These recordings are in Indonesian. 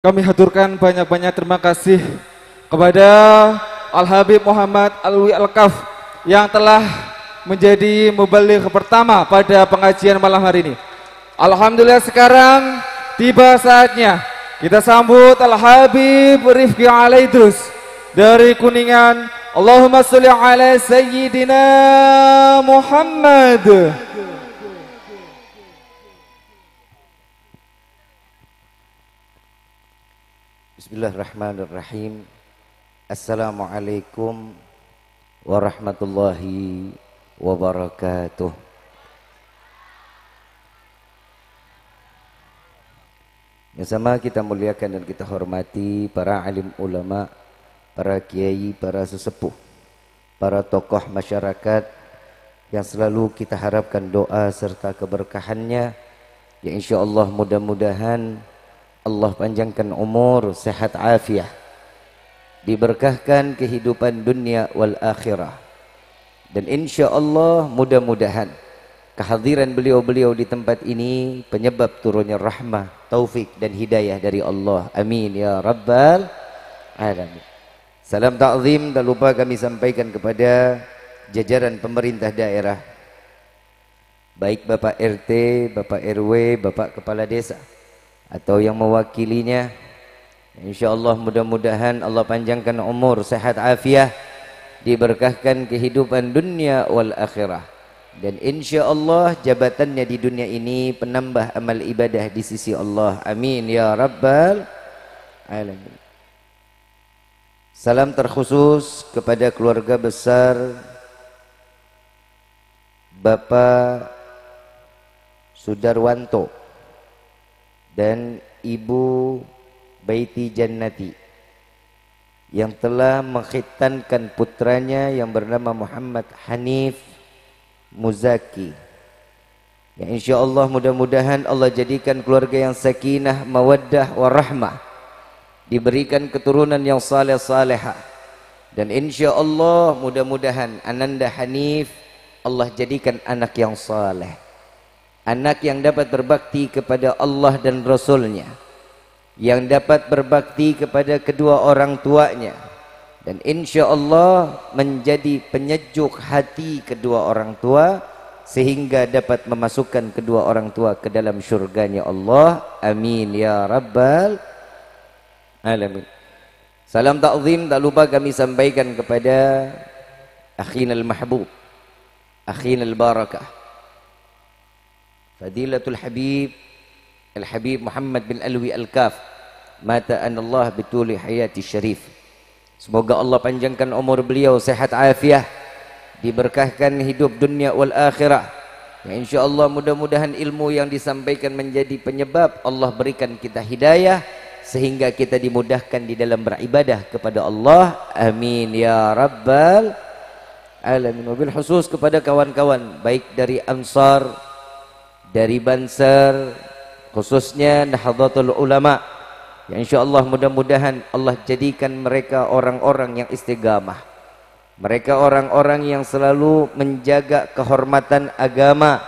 Kami haturkan banyak-banyak terima kasih kepada Al-Habib Muhammad Alwi Al-Kaf yang telah menjadi mubaligh pertama pada pengajian malam hari ini. Alhamdulillah, sekarang tiba saatnya kita sambut Al-Habib Rifki Alaidrus dari Kuningan. Allahumma sholli ala Sayyidina Muhammad. Bismillahirrahmanirrahim. Assalamualaikum warahmatullahi wabarakatuh. Yang sama kita muliakan dan kita hormati para alim ulama, para kiai, para sesepuh, para tokoh masyarakat yang selalu kita harapkan doa serta keberkahannya, yang insyaallah mudah-mudahan Allah panjangkan umur, sehat afiah, diberkahkan kehidupan dunia wal akhirah, dan insya Allah mudah-mudahan kehadiran beliau-beliau di tempat ini penyebab turunnya rahmah, taufik dan hidayah dari Allah. Amin ya rabbal alamin. Salam ta'zim tak lupa kami sampaikan kepada jajaran pemerintah daerah, baik Bapak RT, Bapak RW, Bapak Kepala Desa atau yang mewakilinya. InsyaAllah mudah-mudahan Allah panjangkan umur, sehat afiah, diberkahkan kehidupan dunia wal akhirah, dan insyaallah jabatannya di dunia ini penambah amal ibadah di sisi Allah. Amin ya rabbal alamin. Salam terkhusus kepada keluarga besar Bapak Sudarwanto dan Ibu Baiti Jannati yang telah mengkhitankan putranya yang bernama Muhammad Hanif Muzaki. Ya, insyaallah mudah-mudahan Allah jadikan keluarga yang sakinah, mawaddah, warahmah, diberikan keturunan yang saleh-salehah, dan insyaallah mudah-mudahan Ananda Hanif Allah jadikan anak yang saleh, anak yang dapat berbakti kepada Allah dan Rasulnya, yang dapat berbakti kepada kedua orang tuanya, dan insya Allah menjadi penyejuk hati kedua orang tua sehingga dapat memasukkan kedua orang tua ke dalam syurganya Allah. Amin ya rabbal alamin. Salam ta'zim tak lupa kami sampaikan kepada akhina al-mahbub, akhina al-barakah, Fadilatul Habib Al-Habib Muhammad bin Alwi Al-Kaf, mata anallah bituli hayati syarif. Semoga Allah panjangkan umur beliau, sehat afiah, diberkahkan hidup dunia wal akhirah. Ya, insyaallah mudah-mudahan ilmu yang disampaikan menjadi penyebab Allah berikan kita hidayah sehingga kita dimudahkan di dalam beribadah kepada Allah. Amin ya rabbal alamin. Wabil khusus kepada kawan-kawan baik dari Ansar, dari Bansar, khususnya Nahdlatul Ulama, ya insyaallah mudah-mudahan Allah jadikan mereka orang-orang yang istiqamah, mereka orang-orang yang selalu menjaga kehormatan agama,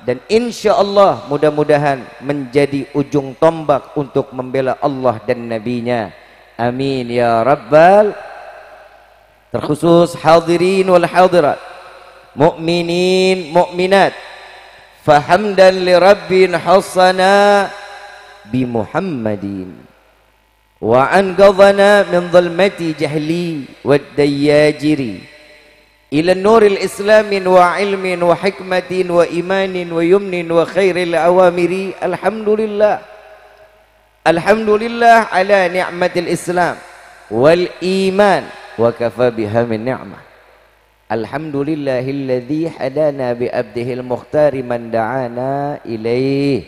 dan insyaallah mudah-mudahan menjadi ujung tombak untuk membela Allah dan Nabi-Nya. Amin ya rabbal. Terkhusus hadirin wal hadirat, mukminin mukminat, fahamdan li rabbin hassana bi Muhammadin wa anqadhana min dhulmati jahli wad dayajiri ila nuril islamin wa ilmin wa hikmatin wa imanin wa yumnin wa khairil awamiri. Alhamdulillah, alhamdulillah ala ni'matil islam wal iman wa kafa biha min ni'mah. Alhamdulillahilladzi hadana bi abdihil mukhtari man da'ana ilaih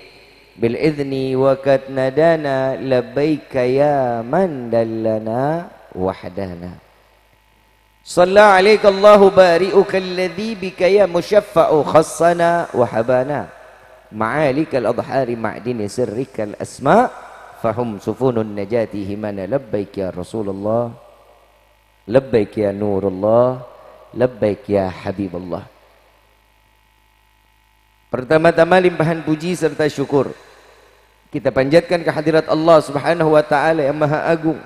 bil idzni wa kad nadana labbaika ya man dallana wahdana. Shalla alaika Allahu bari'uka alladzi bika ya musyaffa'u khassana wa habana ma'alikal adhari ma'dini sirrikal asma fahum sufunun najati himana. Labbaik ya Rasulullah, labbaik ya Nurullah, labbaik ya Habibullah. Pertama-tama limpahan puji serta syukur Kita panjatkan kehadirat Allah Subhanahu wa taala yang Maha Agung,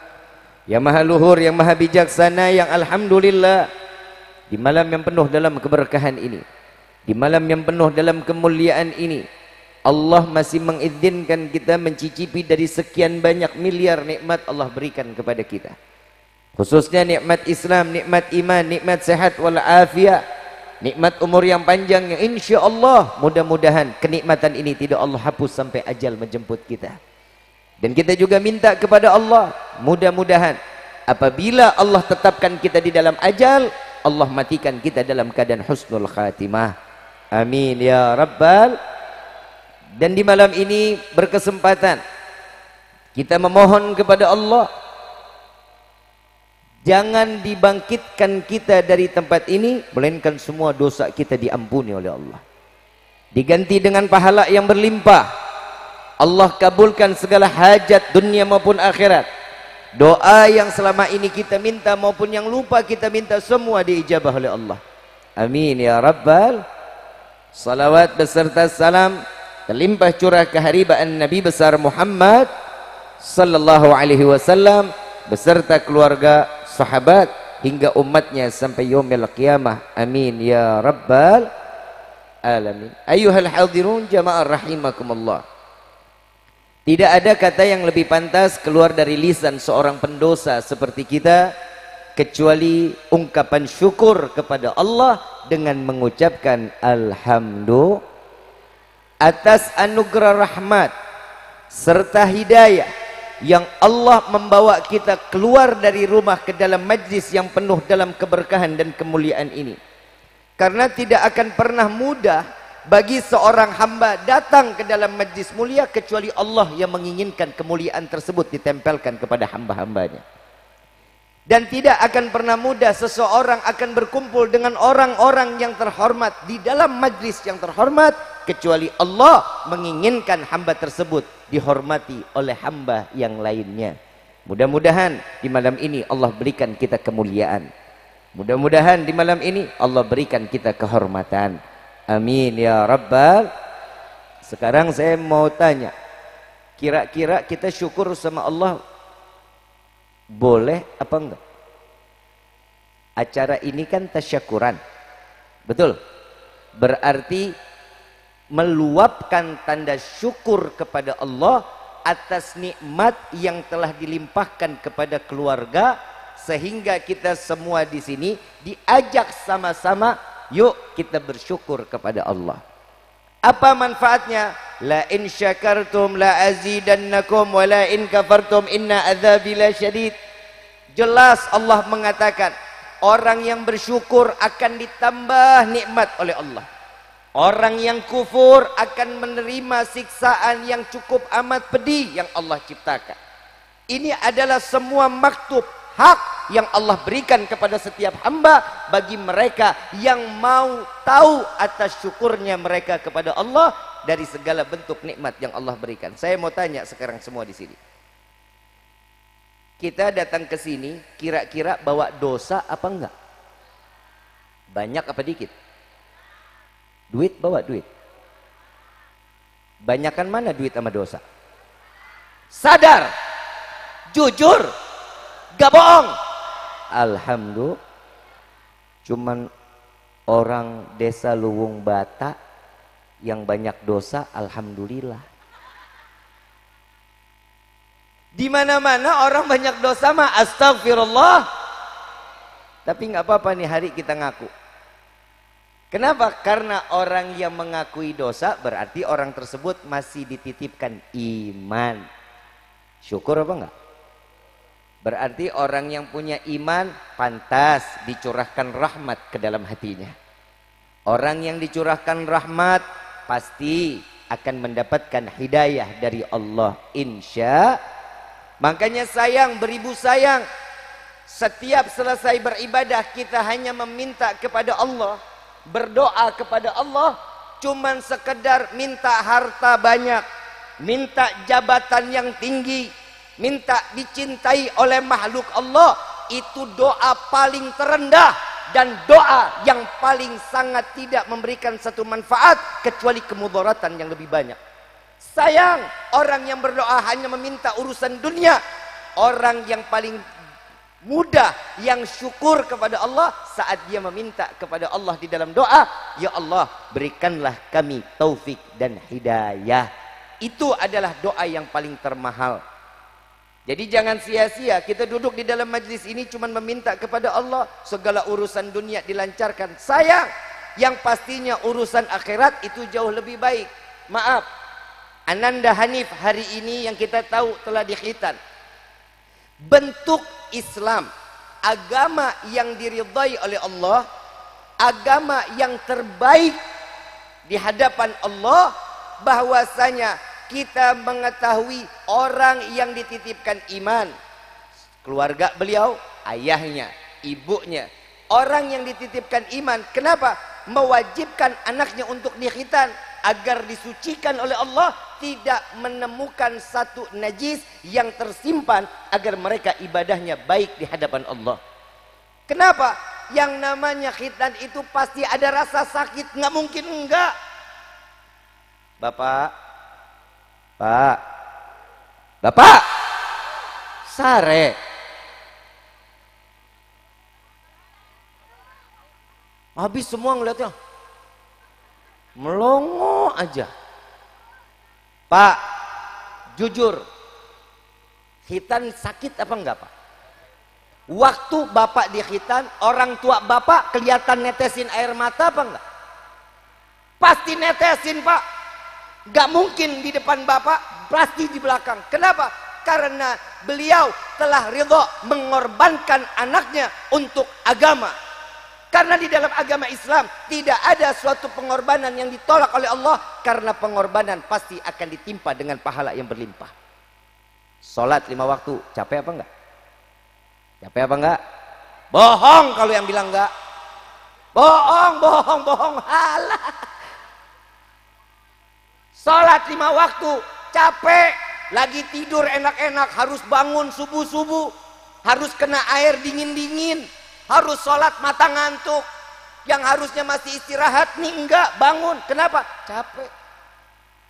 yang Maha Luhur, yang Maha Bijaksana, yang alhamdulillah di malam yang penuh dalam keberkahan ini, di malam yang penuh dalam kemuliaan ini, Allah masih mengizinkan kita mencicipi dari sekian banyak miliar nikmat Allah berikan kepada kita. Khususnya nikmat Islam, nikmat iman, nikmat sehat wal afiat, nikmat umur yang panjang yang insya Allah mudah-mudahan kenikmatan ini tidak Allah hapus sampai ajal menjemput kita. Dan kita juga minta kepada Allah, mudah-mudahan apabila Allah tetapkan kita di dalam ajal, Allah matikan kita dalam keadaan husnul khatimah. Amin ya rabbal. Dan di malam ini berkesempatan kita memohon kepada Allah, jangan dibangkitkan kita dari tempat ini melainkan semua dosa kita diampuni oleh Allah, diganti dengan pahala yang berlimpah. Allah kabulkan segala hajat dunia maupun akhirat. Doa yang selama ini kita minta maupun yang lupa kita minta semua diijabah oleh Allah. Amin ya rabbal. Salawat beserta salam terlimpah curah keharibaan Nabi besar Muhammad sallallahu alaihi wasallam beserta keluarga, sahabat hingga umatnya sampai yaumil qiyamah. Amin ya rabbal alamin. Ayyuhal hadirun jamaah rahimakumullah. Tidak ada kata yang lebih pantas keluar dari lisan seorang pendosa seperti kita kecuali ungkapan syukur kepada Allah dengan mengucapkan alhamdulillah atas anugerah rahmat serta hidayah yang Allah membawa kita keluar dari rumah ke dalam majlis yang penuh dalam keberkahan dan kemuliaan ini. Karena tidak akan pernah mudah bagi seorang hamba datang ke dalam majlis mulia kecuali Allah yang menginginkan kemuliaan tersebut ditempelkan kepada hamba-hambanya. Dan tidak akan pernah mudah seseorang akan berkumpul dengan orang-orang yang terhormat di dalam majlis yang terhormat kecuali Allah menginginkan hamba tersebut dihormati oleh hamba yang lainnya. Mudah-mudahan di malam ini Allah berikan kita kemuliaan. Mudah-mudahan di malam ini Allah berikan kita kehormatan. Amin ya rabbal. Sekarang saya mau tanya, kira-kira kita syukur sama Allah boleh apa enggak? Acara ini kan tasyakuran, betul? Berarti meluapkan tanda syukur kepada Allah atas nikmat yang telah dilimpahkan kepada keluarga, sehingga kita semua di sini diajak sama-sama, yuk kita bersyukur kepada Allah. Apa manfaatnya? La in syakartum la azidannakum wa la in kafartum inna adzabi lasyadid. Jelas Allah mengatakan orang yang bersyukur akan ditambah nikmat oleh Allah. Orang yang kufur akan menerima siksaan yang cukup amat pedih yang Allah ciptakan. Ini adalah semua maktub hak yang Allah berikan kepada setiap hamba bagi mereka yang mau tahu atas syukurnya mereka kepada Allah dari segala bentuk nikmat yang Allah berikan. Saya mau tanya sekarang semua di sini. Kita datang ke sini kira-kira bawa dosa apa enggak? Banyak apa dikit? Duit bawa duit. Banyakan mana duit sama dosa? Sadar, jujur, gak bohong. Alhamdulillah. Cuman orang desa Luwung Bata yang banyak dosa, alhamdulillah. Di mana-mana orang banyak dosa mah astagfirullah. Tapi nggak apa-apa nih hari kita ngaku. Kenapa? Karena orang yang mengakui dosa berarti orang tersebut masih dititipkan iman. Syukur apa enggak? Berarti orang yang punya iman pantas dicurahkan rahmat ke dalam hatinya. Orang yang dicurahkan rahmat pasti akan mendapatkan hidayah dari Allah, insya. Makanya sayang, beribu sayang, setiap selesai beribadah kita hanya meminta kepada Allah, berdoa kepada Allah, cuman sekedar minta harta banyak, minta jabatan yang tinggi, minta dicintai oleh makhluk Allah. Itu doa paling terendah dan doa yang paling sangat tidak memberikan satu manfaat kecuali kemudaratan yang lebih banyak. Sayang orang yang berdoa hanya meminta urusan dunia. Orang yang paling mudah yang syukur kepada Allah saat dia meminta kepada Allah di dalam doa, ya Allah berikanlah kami taufik dan hidayah. Itu adalah doa yang paling termahal. Jadi jangan sia-sia kita duduk di dalam majlis ini cuma meminta kepada Allah segala urusan dunia dilancarkan. Sayang, yang pastinya urusan akhirat itu jauh lebih baik. Maaf, Ananda Hanif hari ini yang kita tahu telah dikhitan. Bentuk Islam, agama yang diridhai oleh Allah, agama yang terbaik di hadapan Allah, bahwasanya kita mengetahui orang yang dititipkan iman, keluarga beliau, ayahnya, ibunya, orang yang dititipkan iman. Kenapa? Mewajibkan anaknya untuk dikhitan agar disucikan oleh Allah, tidak menemukan satu najis yang tersimpan, agar mereka ibadahnya baik di hadapan Allah. Kenapa? Yang namanya khitan itu pasti ada rasa sakit, nggak mungkin enggak. Bapak, sare. Habis semua ngeliatnya, melongo aja. Pak, jujur, khitan sakit apa enggak Pak? Waktu Bapak dikhitan, orang tua Bapak kelihatan netesin air mata apa enggak? Pasti netesin Pak. Gak mungkin di depan Bapak, pasti di belakang. Kenapa? Karena beliau telah ridho mengorbankan anaknya untuk agama. Karena di dalam agama Islam tidak ada suatu pengorbanan yang ditolak oleh Allah, karena pengorbanan pasti akan ditimpa dengan pahala yang berlimpah. Sholat 5 waktu, capek apa enggak? Capek apa enggak? Bohong kalau yang bilang enggak. Bohong. Halah. Sholat 5 waktu, capek. Lagi tidur enak-enak, harus bangun subuh-subuh. Harus kena air dingin-dingin. Harus sholat mata ngantuk. Yang harusnya masih istirahat nih enggak, bangun. Kenapa? Capek.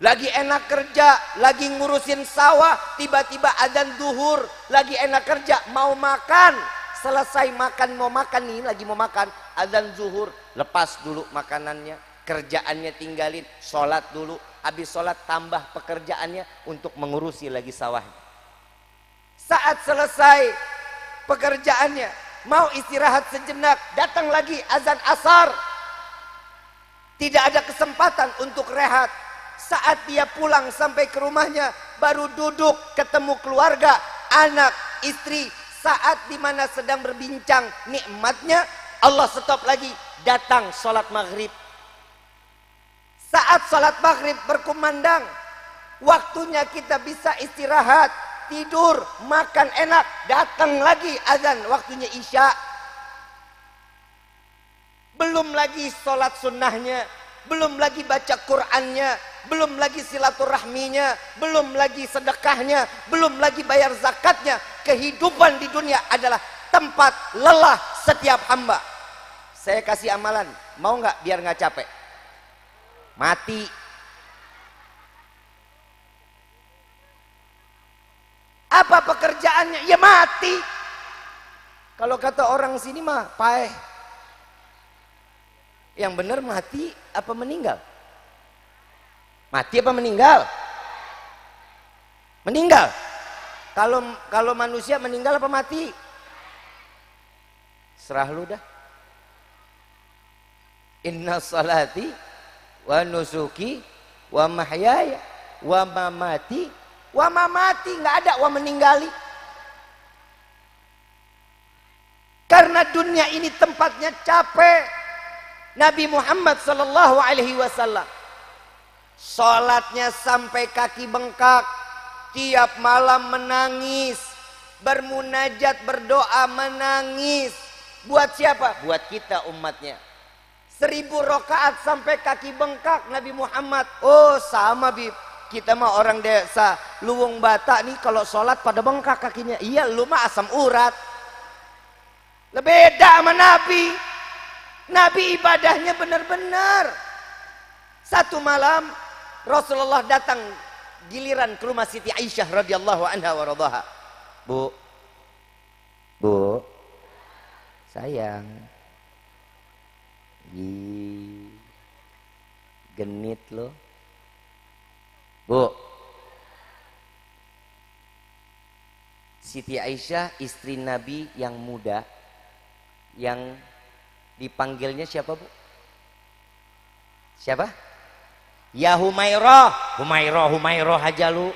Lagi enak kerja, lagi ngurusin sawah, tiba-tiba adzan zuhur, lagi enak kerja, mau makan. Selesai makan, mau makan nih, lagi mau makan, adzan zuhur, lepas dulu makanannya, kerjaannya tinggalin, sholat dulu. Habis sholat tambah pekerjaannya untuk mengurusi lagi sawahnya. Saat selesai pekerjaannya, mau istirahat sejenak, datang lagi azan asar. Tidak ada kesempatan untuk rehat. Saat dia pulang sampai ke rumahnya, baru duduk ketemu keluarga, anak, istri. Saat dimana sedang berbincang nikmatnya, Allah stop lagi, datang sholat maghrib. Saat sholat maghrib berkumandang, waktunya kita bisa istirahat, tidur, makan enak, datang lagi azan, waktunya isya. Belum lagi sholat sunnahnya, belum lagi baca Qur'annya, belum lagi silaturahminya, belum lagi sedekahnya, belum lagi bayar zakatnya. Kehidupan di dunia adalah tempat lelah setiap hamba. Saya kasih amalan, mau nggak biar nggak capek? Mati. Apa pekerjaannya? Ya mati. Kalau kata orang sini mah paeh. Yang benar mati apa meninggal? Mati apa meninggal? Meninggal. Kalau manusia meninggal apa mati? Serah lu dah. Inna salati wa nusuki wa mahyaya wa mamati wa mamati, nggak ada wa meninggali. Karena dunia ini tempatnya capek. Nabi Muhammad sallallahu alaihi wasallam salatnya sampai kaki bengkak, tiap malam menangis, bermunajat, berdoa, menangis. Buat siapa? Buat kita umatnya. 1000 rakaat sampai kaki bengkak Nabi Muhammad. Oh sama Bib, kita mah orang desa Luwung Batak nih, kalau sholat pada bengkak kakinya. Iya, lu mah asam urat. Beda sama Nabi. Nabi ibadahnya benar-benar. Satu malam Rasulullah datang giliran ke rumah Siti Aisyah radhiyallahu anha wa radhaha. Bu, sayang, genit lo, Bu. Siti Aisyah istri Nabi yang muda, yang dipanggilnya siapa, Bu? Siapa? Ya Humairah. Humairah aja lu.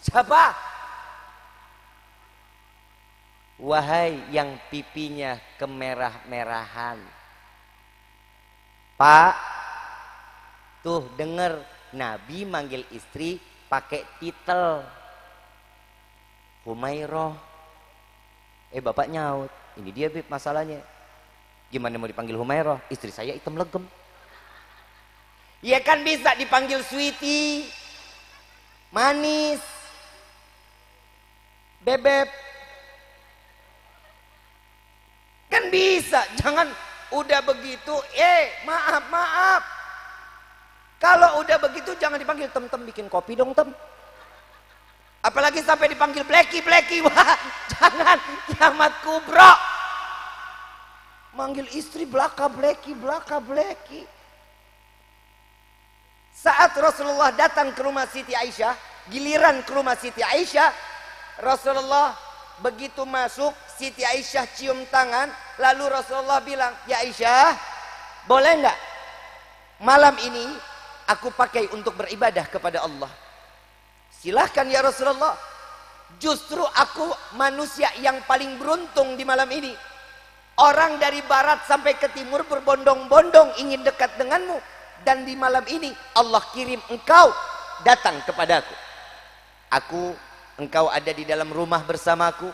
Siapa? Wahai yang pipinya kemerah-merahan. Pak, tuh denger Nabi manggil istri pakai titel Humairah. Bapak nyaut, ini dia Bib masalahnya. Gimana mau dipanggil Humairah? Istri saya hitam legem. Ya kan bisa dipanggil Sweetie, manis, bebek. Kan bisa, jangan udah begitu, maaf. Kalau udah begitu jangan dipanggil tem-tem, bikin kopi dong tem. Apalagi sampai dipanggil Blacky, wah jangan, kiamat kubro. Manggil istri belaka Blacky. Saat Rasulullah datang ke rumah Siti Aisyah, giliran ke rumah Siti Aisyah, Rasulullah begitu masuk, Siti Aisyah cium tangan, lalu Rasulullah bilang, ya Aisyah, boleh nggak malam ini aku pakai untuk beribadah kepada Allah? Silahkan ya Rasulullah, justru aku manusia yang paling beruntung di malam ini. Orang dari barat sampai ke timur berbondong-bondong ingin dekat denganmu. Dan di malam ini Allah kirim engkau datang kepadaku. Engkau ada di dalam rumah bersamaku.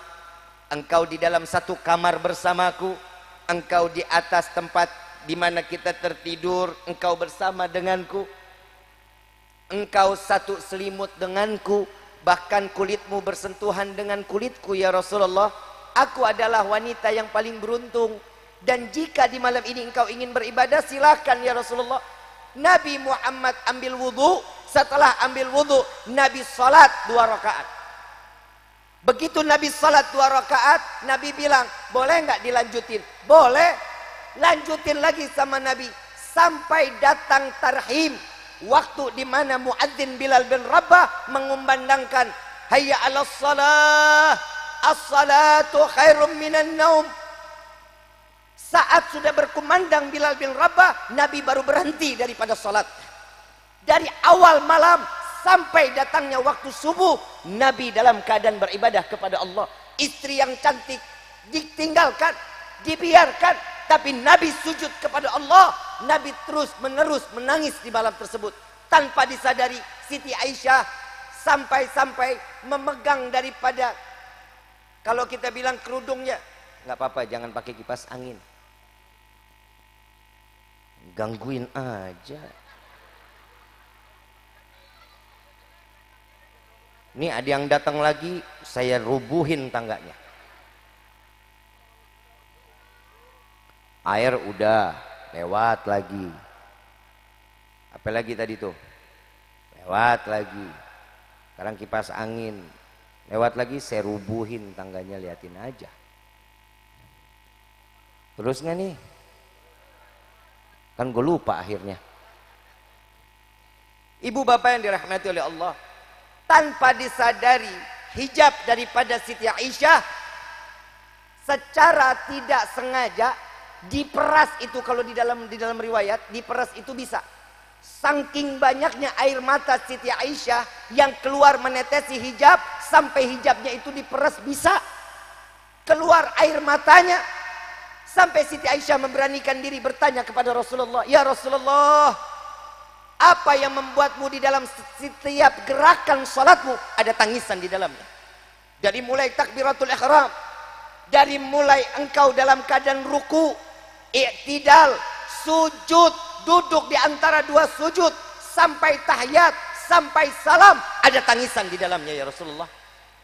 Engkau di dalam satu kamar bersamaku. Engkau di atas tempat di mana kita tertidur. Engkau bersama denganku. Engkau satu selimut denganku. Bahkan kulitmu bersentuhan dengan kulitku ya Rasulullah. Aku adalah wanita yang paling beruntung. Dan jika di malam ini engkau ingin beribadah, silakan ya Rasulullah. Nabi Muhammad ambil wudhu. Setelah ambil wudhu, Nabi salat 2 rakaat. Begitu Nabi salat 2 rakaat, Nabi bilang, boleh nggak dilanjutin? Boleh. Lanjutin lagi sama Nabi sampai datang tarhim, waktu di mana muadzin Bilal bin Rabah mengumandangkan hayya 'alas shalah, as-salatu khairum minan naum. Saat sudah berkumandang Bilal bin Rabah, Nabi baru berhenti daripada salat. Dari awal malam sampai datangnya waktu subuh, Nabi dalam keadaan beribadah kepada Allah. Istri yang cantik ditinggalkan, dibiarkan, tapi Nabi sujud kepada Allah. Nabi terus menerus menangis di malam tersebut. Tanpa disadari, Siti Aisyah sampai-sampai memegang daripada, kalau kita bilang kerudungnya, nggak apa-apa, jangan pakai kipas angin. Gangguin aja. Ini ada yang datang lagi, saya rubuhin tangganya. Air udah lewat lagi. Apa lagi tadi tuh? Lewat lagi. Sekarang kipas angin. Lewat lagi, saya rubuhin tangganya, liatin aja. Terus nggak nih? Kan gue lupa akhirnya. Ibu bapak yang dirahmati oleh Allah, tanpa disadari hijab daripada Siti Aisyah secara tidak sengaja diperas itu. Kalau di dalam riwayat diperas itu bisa. Saking banyaknya air mata Siti Aisyah yang keluar menetesi hijab, sampai hijabnya itu diperas, bisa keluar air matanya. Sampai Siti Aisyah memberanikan diri bertanya kepada Rasulullah, ya Rasulullah, apa yang membuatmu di dalam setiap gerakan salatmu ada tangisan di dalamnya? Dari mulai takbiratul ihram, dari mulai engkau dalam keadaan ruku, i'tidal, sujud, duduk di antara 2 sujud, sampai tahiyat, sampai salam, ada tangisan di dalamnya ya Rasulullah.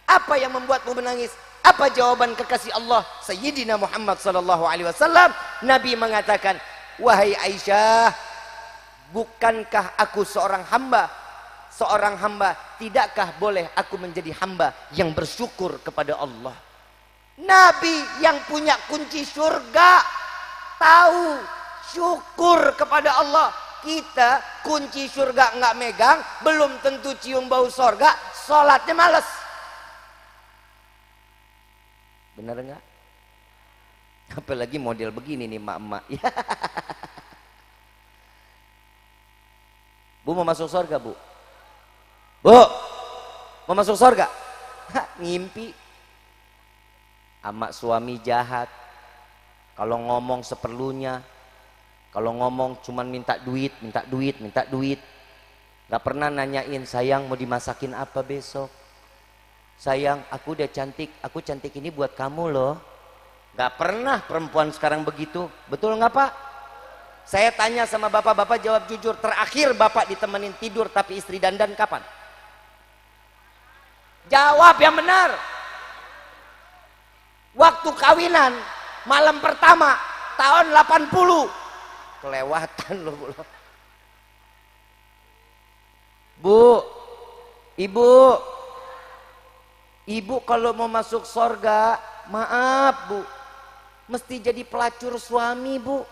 Apa yang membuatmu menangis? Apa jawaban kekasih Allah Sayyidina Muhammad sallallahu alaihi wasallam? Nabi mengatakan, wahai Aisyah, bukankah aku seorang hamba seorang hamba, tidakkah boleh aku menjadi hamba yang bersyukur kepada Allah? Nabi yang punya kunci surga tahu syukur kepada Allah. Kita kunci surga nggak megang, belum tentu cium bau surga, sholatnya males. Bener nggak? Apalagi model begini nih mak-mak. Bu mau masuk surga, Bu? Bu mau masuk surga? Ngimpi. Amak suami jahat, kalau ngomong seperlunya, kalau ngomong cuman minta duit, minta duit, minta duit. Gak pernah nanyain, sayang mau dimasakin apa besok? Sayang, aku udah cantik, aku cantik ini buat kamu loh. Gak pernah perempuan sekarang begitu. Betul nggak Pak? Saya tanya sama bapak, bapak jawab jujur. Terakhir bapak ditemenin tidur tapi istri dandan kapan? Jawab yang benar. Waktu kawinan malam pertama tahun 80. Kelewatan loh Bu. Bu, ibu kalau mau masuk surga, maaf Bu, mesti jadi pelacur suami Bu.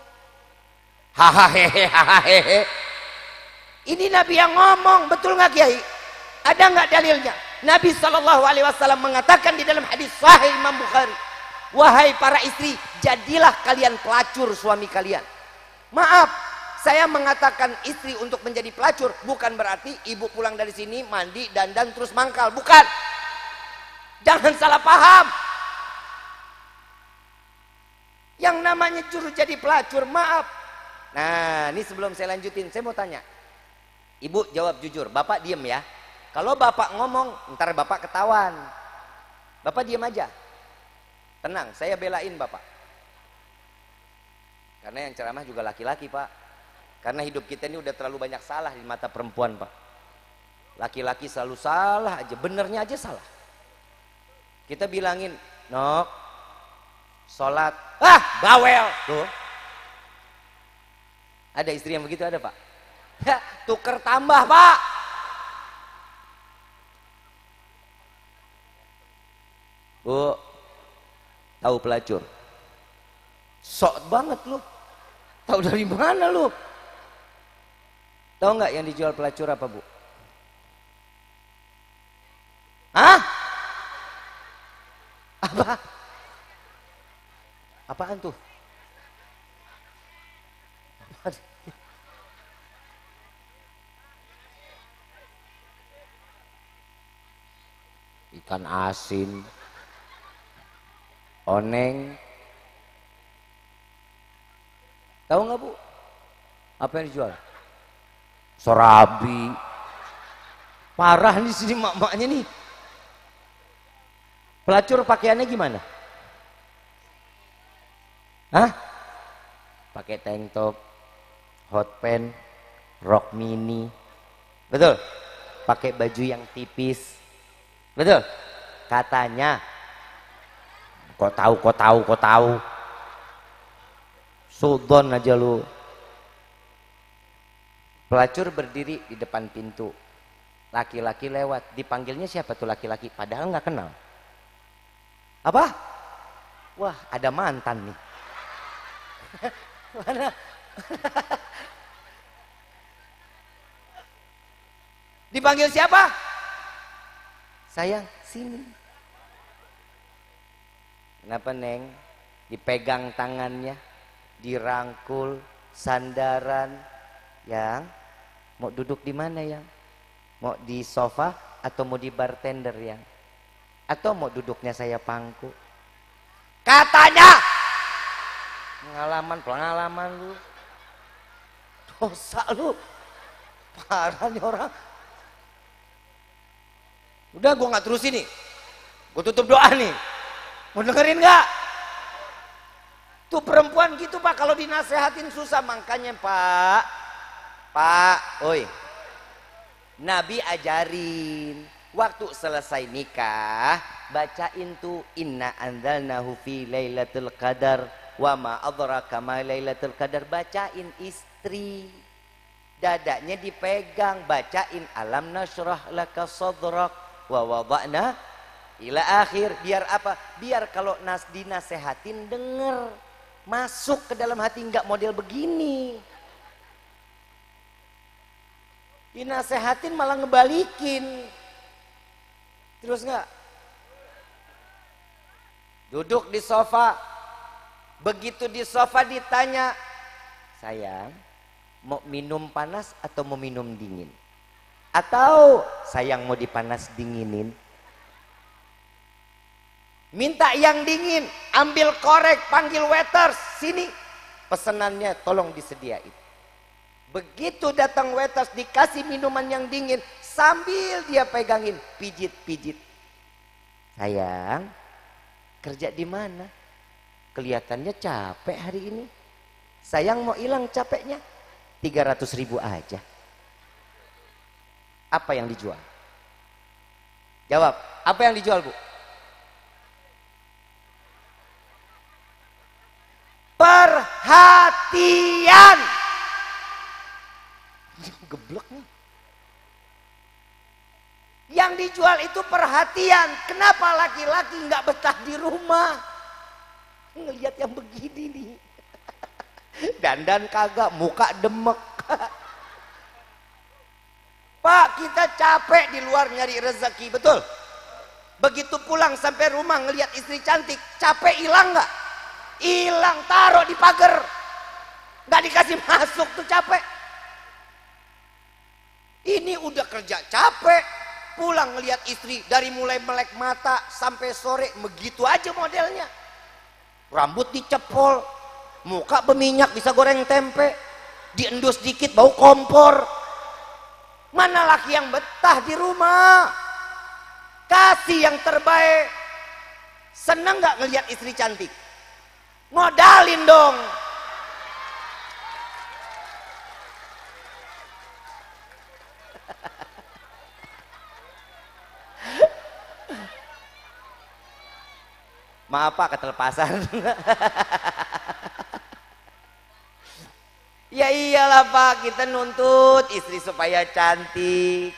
Hahaha. Ini Nabi yang ngomong, betul nggak Kiai? Ada nggak dalilnya? Nabi SAW mengatakan di dalam hadis Sahih Imam Bukhari, wahai para istri, jadilah kalian pelacur suami kalian. Maaf, saya mengatakan istri untuk menjadi pelacur bukan berarti ibu pulang dari sini mandi dandan terus mangkal, bukan. Jangan salah paham. Yang namanya juru jadi pelacur, maaf. Nah, ini sebelum saya lanjutin, saya mau tanya. Ibu jawab jujur, bapak diem ya. Kalau bapak ngomong, ntar bapak ketahuan. Bapak diem aja. Tenang, saya belain bapak. Karena yang ceramah juga laki-laki Pak. Karena hidup kita ini udah terlalu banyak salah di mata perempuan Pak. Laki-laki selalu salah aja, benernya aja salah. Kita bilangin, nok, sholat, bawel. Tuh. Ada istri yang begitu ada Pak? Ya, tuker tambah Pak. Bu, tahu pelacur? Sok banget lu. Tahu dari mana lu? Tahu nggak yang dijual pelacur apa Bu? Hah? Apa? Apaan tuh? Apaan? Ikan asin, oneng. Tahu nggak Bu? Apa yang dijual? Sorabi. Parah nih sini mak-maknya nih. Pelacur pakaiannya gimana? Hah? Pakai tank top, hot pants, rok mini. Betul? Pakai baju yang tipis. Betul? Katanya. Kok tahu. Sudon aja lu. Pelacur berdiri di depan pintu. Laki-laki lewat, dipanggilnya siapa tuh laki-laki? Padahal nggak kenal. Apa? Wah, ada mantan nih. Mana? Dipanggil siapa? Sayang, sini. Kenapa Neng? Dipegang tangannya, dirangkul, sandaran. Yang mau duduk di mana yang? Mau di sofa atau mau di bartender yang? Atau mau duduknya saya pangku? Katanya pengalaman lu. Dosa lu. Parah nih orang. Udah gue gak terusin nih. Gue tutup doa nih. Mau dengerin gak? Tuh perempuan gitu Pak, kalau dinasehatin susah. Makanya Pak, oi, Nabi ajarin waktu selesai nikah bacain tuh inna anzalnahu fi lailatul qadar. Wa ma adraka ma lailatul qadar, bacain istri. dadanya dipegang, bacain alam nasyrah laka sadrak wa wada'na ila akhir. Biar apa? Biar kalau dinasehatin denger, masuk ke dalam hati, nggak model begini. Dinasehatin malah ngebalikin. Terus nggak? Duduk di sofa, begitu di sofa ditanya, sayang mau minum panas atau mau minum dingin? Atau sayang mau dipanas dinginin? Minta yang dingin, ambil korek, panggil waiters, sini pesenannya tolong disediain. Begitu datang waiters dikasih minuman yang dingin, sambil dia pegangin, pijit-pijit. Sayang, kerja di mana? Kelihatannya capek hari ini. Sayang mau hilang capeknya? 300.000 aja. Apa yang dijual? Jawab, apa yang dijual, Bu? Perhatian. Geblek nih. Yang dijual itu perhatian. Kenapa laki-laki nggak betah di rumah? Ngelihat yang begini nih. Dandan kagak, muka demek. Pak, kita capek di luar nyari rezeki, betul? Begitu pulang sampai rumah ngelihat istri cantik, capek hilang nggak? Hilang, taruh di pagar. Nggak dikasih masuk tuh capek. Ini udah kerja capek, pulang ngelihat istri dari mulai melek mata sampai sore begitu aja modelnya. Rambut dicepol, muka berminyak bisa goreng tempe, diendus dikit bau kompor. Mana laki yang betah di rumah? Kasih yang terbaik. Seneng nggak ngelihat istri cantik? Modalin dong. Maaf Pak, ketelepasan. Ya iyalah Pak, kita nuntut istri supaya cantik,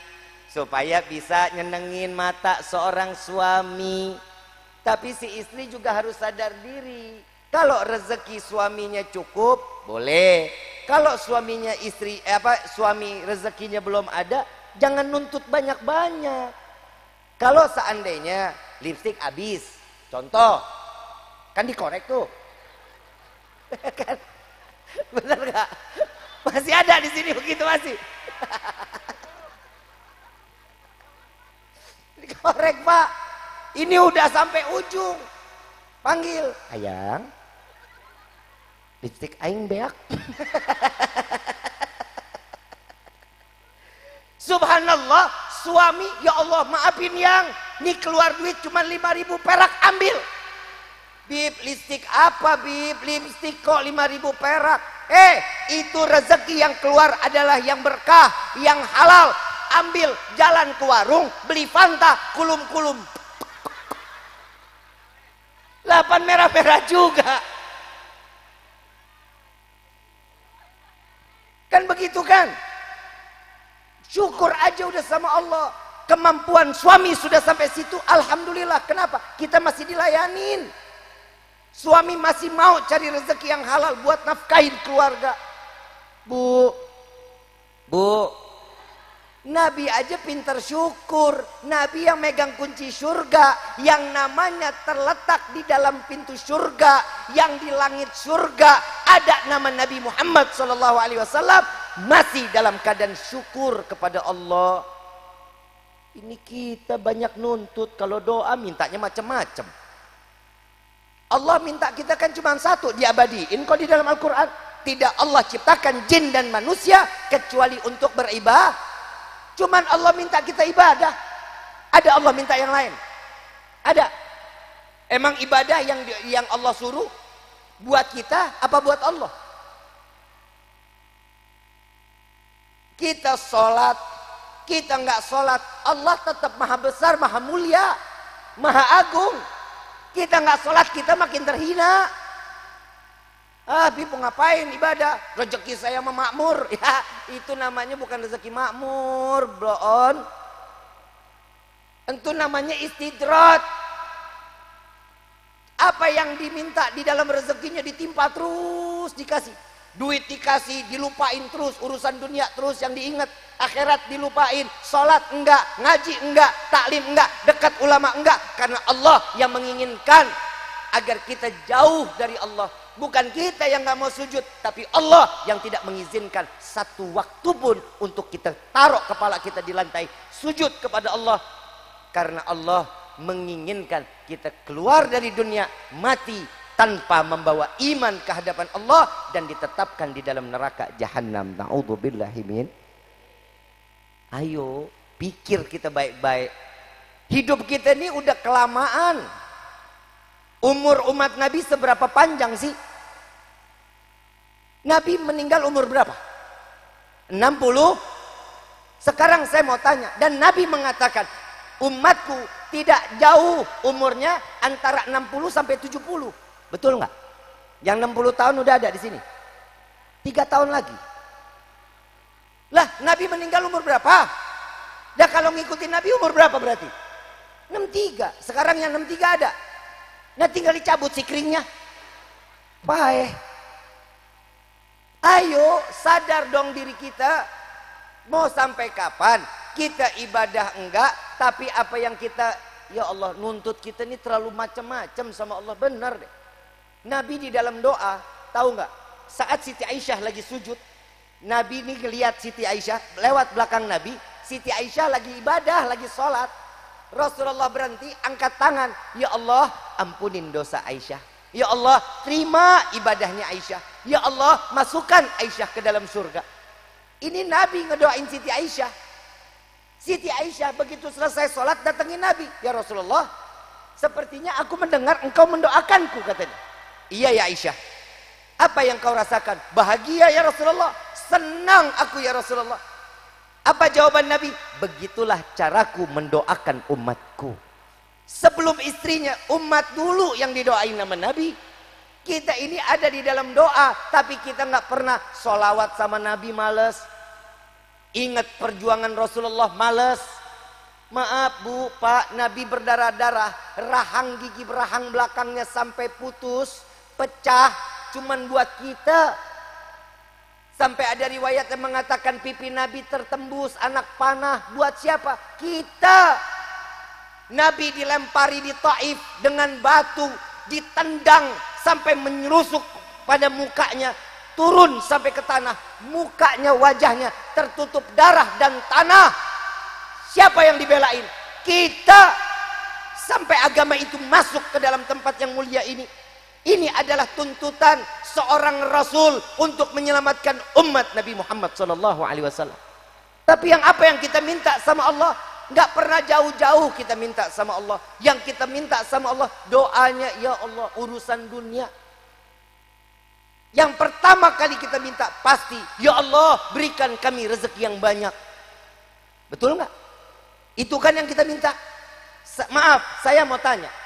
supaya bisa nyenengin mata seorang suami. Tapi si istri juga harus sadar diri. Kalau rezeki suaminya cukup, boleh. Kalau suaminya suami rezekinya belum ada, jangan nuntut banyak-banyak. Kalau seandainya lipstik habis, contoh, kan dikorek tuh. Kan? Bener gak? Masih ada di sini begitu masih. Dikorek Pak. Ini udah sampai ujung. Panggil, ayang. Lipstik aing beak. Subhanallah, suami, ya Allah maafin yang, nih keluar duit cuma 5.000 perak, ambil. Bib, lipstik apa Bib? Lipstik kok 5.000 perak? Itu rezeki yang keluar adalah yang berkah, yang halal. Ambil, jalan ke warung, beli Fanta, kulum-kulum. 8 merah-merah juga. Kan begitu kan? Syukur aja udah sama Allah. Kemampuan suami sudah sampai situ, alhamdulillah. Kenapa? Kita masih dilayanin. Suami masih mau cari rezeki yang halal buat nafkahin keluarga. Bu, Nabi aja pinter syukur. Nabi yang megang kunci surga, yang namanya terletak di dalam pintu surga, yang di langit surga ada nama Nabi Muhammad SAW, masih dalam keadaan syukur kepada Allah. Ini kita banyak nuntut, kalau doa mintanya macam-macam. Allah minta kita kan cuma satu, diabadiin kok di dalam Al-Quran. Tidak Allah ciptakan jin dan manusia kecuali untuk beribadah. Cuman Allah minta kita ibadah. Ada Allah minta yang lain? Ada? Emang ibadah yang Allah suruh buat kita apa buat Allah? Kita sholat, kita nggak sholat, Allah tetap maha besar, maha mulia, maha agung. Kita nggak sholat, kita makin terhina. Ah, Habib mau ngapain ibadah? Rezeki saya memakmur. Ya, itu namanya bukan rezeki makmur, bloon. Itu namanya istidrat. Apa yang diminta di dalam rezekinya ditimpa terus dikasih. Duit dikasih, dilupain terus. Urusan dunia terus yang diingat. Akhirat dilupain. Sholat enggak, ngaji enggak, taklim enggak, dekat ulama enggak. Karena Allah yang menginginkan agar kita jauh dari Allah. Bukan kita yang nggak mau sujud, tapi Allah yang tidak mengizinkan satu waktu pun untuk kita taruh kepala kita di lantai sujud kepada Allah. Karena Allah menginginkan kita keluar dari dunia mati tanpa membawa iman ke hadapan Allah dan ditetapkan di dalam neraka jahanam. Na'udzubillahi min. Ayo pikir kita baik-baik. Hidup kita ini udah kelamaan. Umur umat Nabi seberapa panjang sih? Nabi meninggal umur berapa? 60. Sekarang saya mau tanya. Dan Nabi mengatakan, umatku tidak jauh umurnya antara 60 sampai 70. Betul nggak? Yang 60 tahun udah ada di sini. 3 tahun lagi. Lah, Nabi meninggal umur berapa? Dan kalau ngikutin Nabi umur berapa berarti? 63. Sekarang yang 63 ada. Nah, tinggal dicabut sikringnya. Baik. Ayo sadar dong diri kita. Mau sampai kapan? Kita ibadah enggak, tapi apa yang kita, ya Allah, nuntut kita ini terlalu macam-macam sama Allah. Benar deh. Nabi di dalam doa, tahu nggak? Saat Siti Aisyah lagi sujud, Nabi ini ngelihat Siti Aisyah lewat belakang Nabi. Siti Aisyah lagi ibadah, lagi sholat. Rasulullah berhenti, angkat tangan. Ya Allah, ampunin dosa Aisyah. Ya Allah, terima ibadahnya Aisyah. Ya Allah, masukkan Aisyah ke dalam surga. Ini Nabi ngedoain Siti Aisyah. Siti Aisyah begitu selesai sholat datangin Nabi. Ya Rasulullah, sepertinya aku mendengar engkau mendoakanku, katanya. Iya ya Aisyah. Apa yang kau rasakan? Bahagia ya Rasulullah. Senang aku ya Rasulullah. Apa jawaban Nabi? Begitulah caraku mendoakan umatku. Sebelum istrinya, umat dulu yang didoain nama Nabi. Kita ini ada di dalam doa, tapi kita nggak pernah sholawat sama Nabi, males. Ingat perjuangan Rasulullah, males. Maaf Bu, Pak, Nabi berdarah-darah, rahang gigi rahang belakangnya sampai putus, pecah, cuman buat kita. Sampai ada riwayat yang mengatakan pipi Nabi tertembus anak panah. Buat siapa? Kita. Nabi dilempari di Taif dengan batu, ditendang sampai menyerusuk pada mukanya, turun sampai ke tanah. Mukanya, wajahnya tertutup darah dan tanah. Siapa yang dibelain? Kita. Sampai agama itu masuk ke dalam tempat yang mulia ini. Ini adalah tuntutan seorang Rasul untuk menyelamatkan umat Nabi Muhammad SAW. Tapi apa yang kita minta sama Allah, nggak pernah jauh-jauh kita minta sama Allah. Yang kita minta sama Allah, doanya, ya Allah, urusan dunia. Yang pertama kali kita minta pasti, ya Allah, berikan kami rezeki yang banyak. Betul nggak? Itu kan yang kita minta. Maaf, saya mau tanya.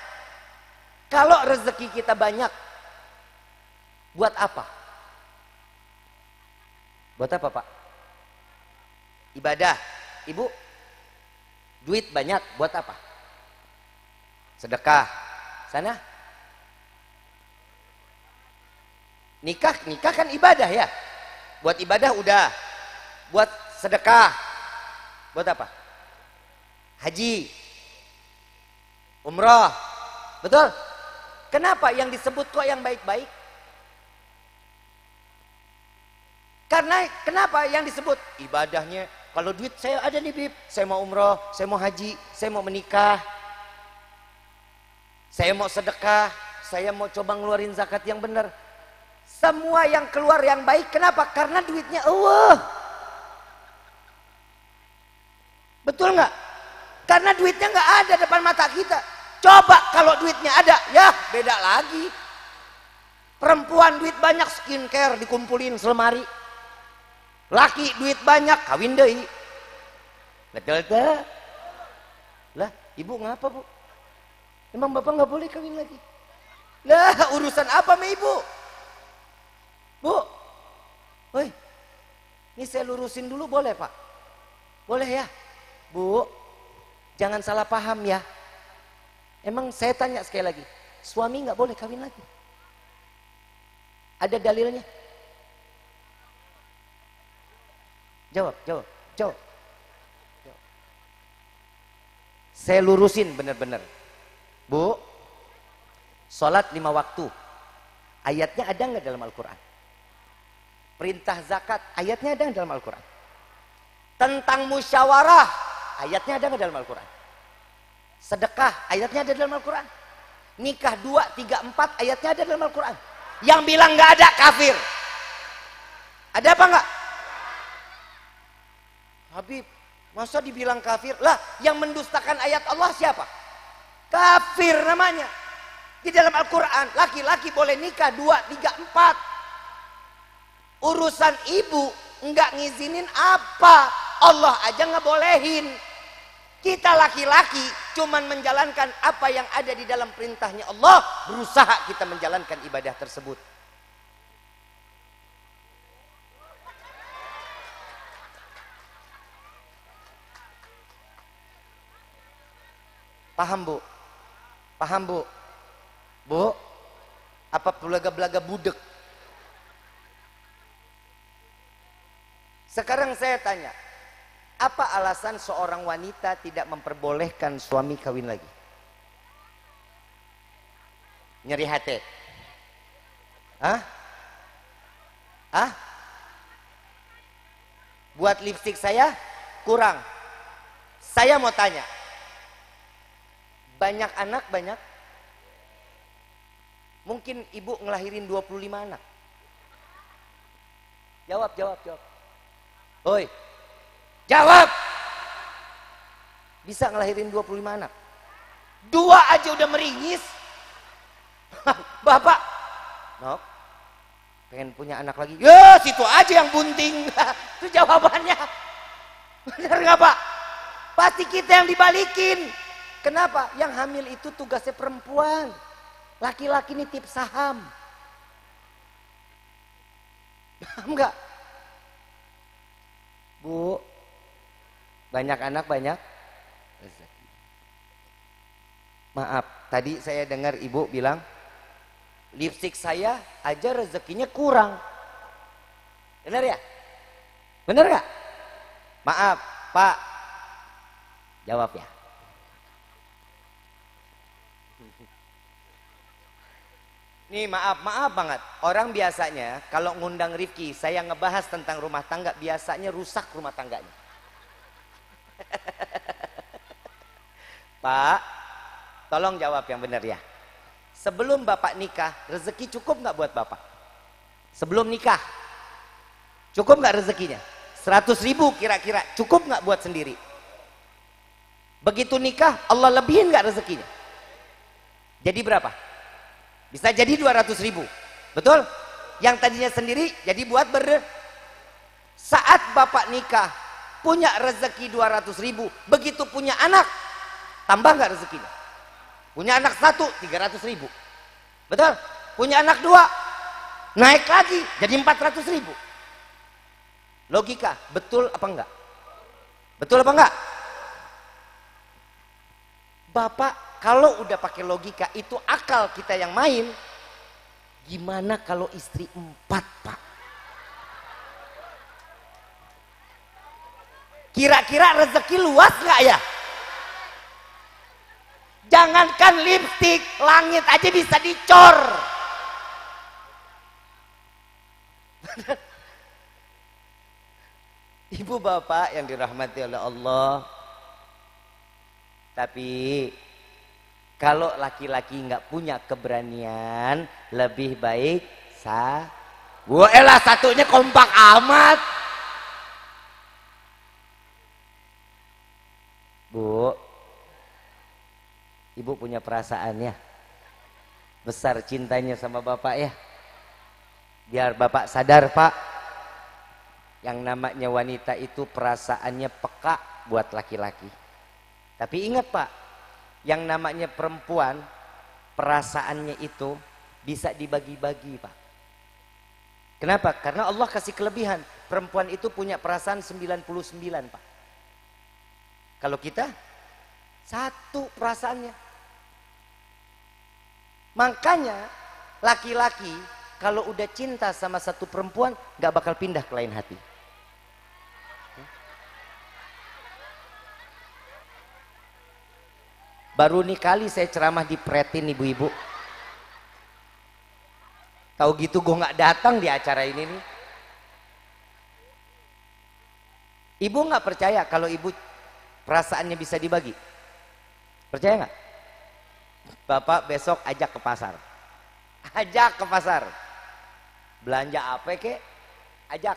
Kalau rezeki kita banyak, buat apa? Buat apa, Pak? Ibadah. Ibu, duit banyak, buat apa? Sedekah. Sana? Nikah kan ibadah ya. Buat ibadah udah. Buat sedekah. Buat apa? Haji. Umrah. Betul? Kenapa yang disebut kok yang baik-baik? Karena kenapa yang disebut ibadahnya? Kalau duit saya ada nih Bib, saya mau umroh, saya mau haji, saya mau menikah, saya mau sedekah, saya mau coba ngeluarin zakat yang benar. Semua yang keluar yang baik, kenapa? Karena duitnya Allah. Betul nggak? Karena duitnya nggak ada depan mata kita. Coba kalau duitnya ada, ya beda lagi. Perempuan duit banyak, skincare dikumpulin selemari. Laki duit banyak, kawin deui. Betul tak? Lah, ibu ngapa Bu? Emang bapak nggak boleh kawin lagi? Lah, urusan apa sama ibu? Bu, woi, ini saya lurusin dulu boleh Pak? Boleh ya? Bu, jangan salah paham ya. Emang saya tanya sekali lagi, suami nggak boleh kawin lagi? Ada dalilnya? Jawab. Saya lurusin benar-benar. Bu, sholat 5 waktu. Ayatnya ada nggak dalam Al-Quran? Perintah zakat, ayatnya ada nggak dalam Al-Quran? Tentang musyawarah, ayatnya ada nggak dalam Al-Quran? Sedekah, ayatnya ada dalam Al-Quran? Nikah 2, 3, 4, ayatnya ada dalam Al-Quran? Yang bilang nggak ada kafir. Ada apa nggak? Habib, masa dibilang kafir? Lah, yang mendustakan ayat Allah siapa? Kafir namanya. Di dalam Al-Quran, laki-laki boleh nikah 2, 3, 4. Urusan ibu nggak ngizinin apa? Allah aja nggak bolehin. Kita laki-laki cuman menjalankan apa yang ada di dalam perintahnya Allah. Berusaha kita menjalankan ibadah tersebut. Paham bu? Paham bu? Bu? Apa belaga-belaga budek? Sekarang saya tanya, apa alasan seorang wanita tidak memperbolehkan suami kawin lagi? Nyeri hati? Hah? Hah? Buat lipstik saya kurang. Saya mau tanya, banyak anak banyak? Mungkin ibu ngelahirin 25 anak. Jawab. Oi, jawab. Bisa ngelahirin 25 anak? 2 aja udah meringis. Bapak, Nok, pengen punya anak lagi? Ya, situ aja yang bunting. Itu jawabannya. Benar nggak Pak? Pasti kita yang dibalikin. Kenapa? Yang hamil itu tugasnya perempuan. Laki-laki nitip saham. Paham nggak? Bu, banyak anak banyak rezeki. Maaf, tadi saya dengar ibu bilang lipstik saya aja rezekinya kurang. Benar ya? Benar nggak? Maaf, Pak. Jawab ya. Nih maaf banget. Orang biasanya kalau ngundang Rifki, saya ngebahas tentang rumah tangga, biasanya rusak rumah tangganya. Pak, tolong jawab yang benar ya. Sebelum Bapak nikah, rezeki cukup nggak buat Bapak? Sebelum nikah, cukup nggak rezekinya? 100.000 kira-kira, cukup nggak buat sendiri? Begitu nikah, Allah lebihin nggak rezekinya? Jadi berapa? Bisa jadi 200.000, betul? Yang tadinya sendiri jadi buat saat Bapak nikah punya rezeki 200.000, begitu punya anak tambah nggak rezekinya? Punya anak 1, 300.000, betul? Punya anak 2 naik lagi jadi 400.000. Logika betul apa enggak? Betul apa enggak? Bapak kalau udah pakai logika itu akal kita yang main. Gimana kalau istri 4 Pak? Kira-kira rezeki luas nggak ya? Jangankan lipstik, langit aja bisa dicor. Ibu bapak yang dirahmati oleh Allah. Tapi kalau laki-laki nggak punya keberanian, lebih baik satunya kompak amat. Bu, ibu punya perasaan ya, besar cintanya sama bapak ya. Biar bapak sadar Pak, yang namanya wanita itu perasaannya peka buat laki-laki. Tapi ingat Pak, yang namanya perempuan perasaannya itu bisa dibagi-bagi Pak. Kenapa? Karena Allah kasih kelebihan. Perempuan itu punya perasaan 99, Pak. Kalau kita satu perasaannya. Makanya laki-laki kalau udah cinta sama satu perempuan gak bakal pindah ke lain hati. Baru nih kali saya ceramah di Pretin, ibu-ibu. Tahu gitu gue nggak datang di acara ini nih. Ibu nggak percaya kalau ibu perasaannya bisa dibagi? Percaya nggak? Bapak besok ajak ke pasar. Ajak ke pasar. Belanja apa kek? Ajak.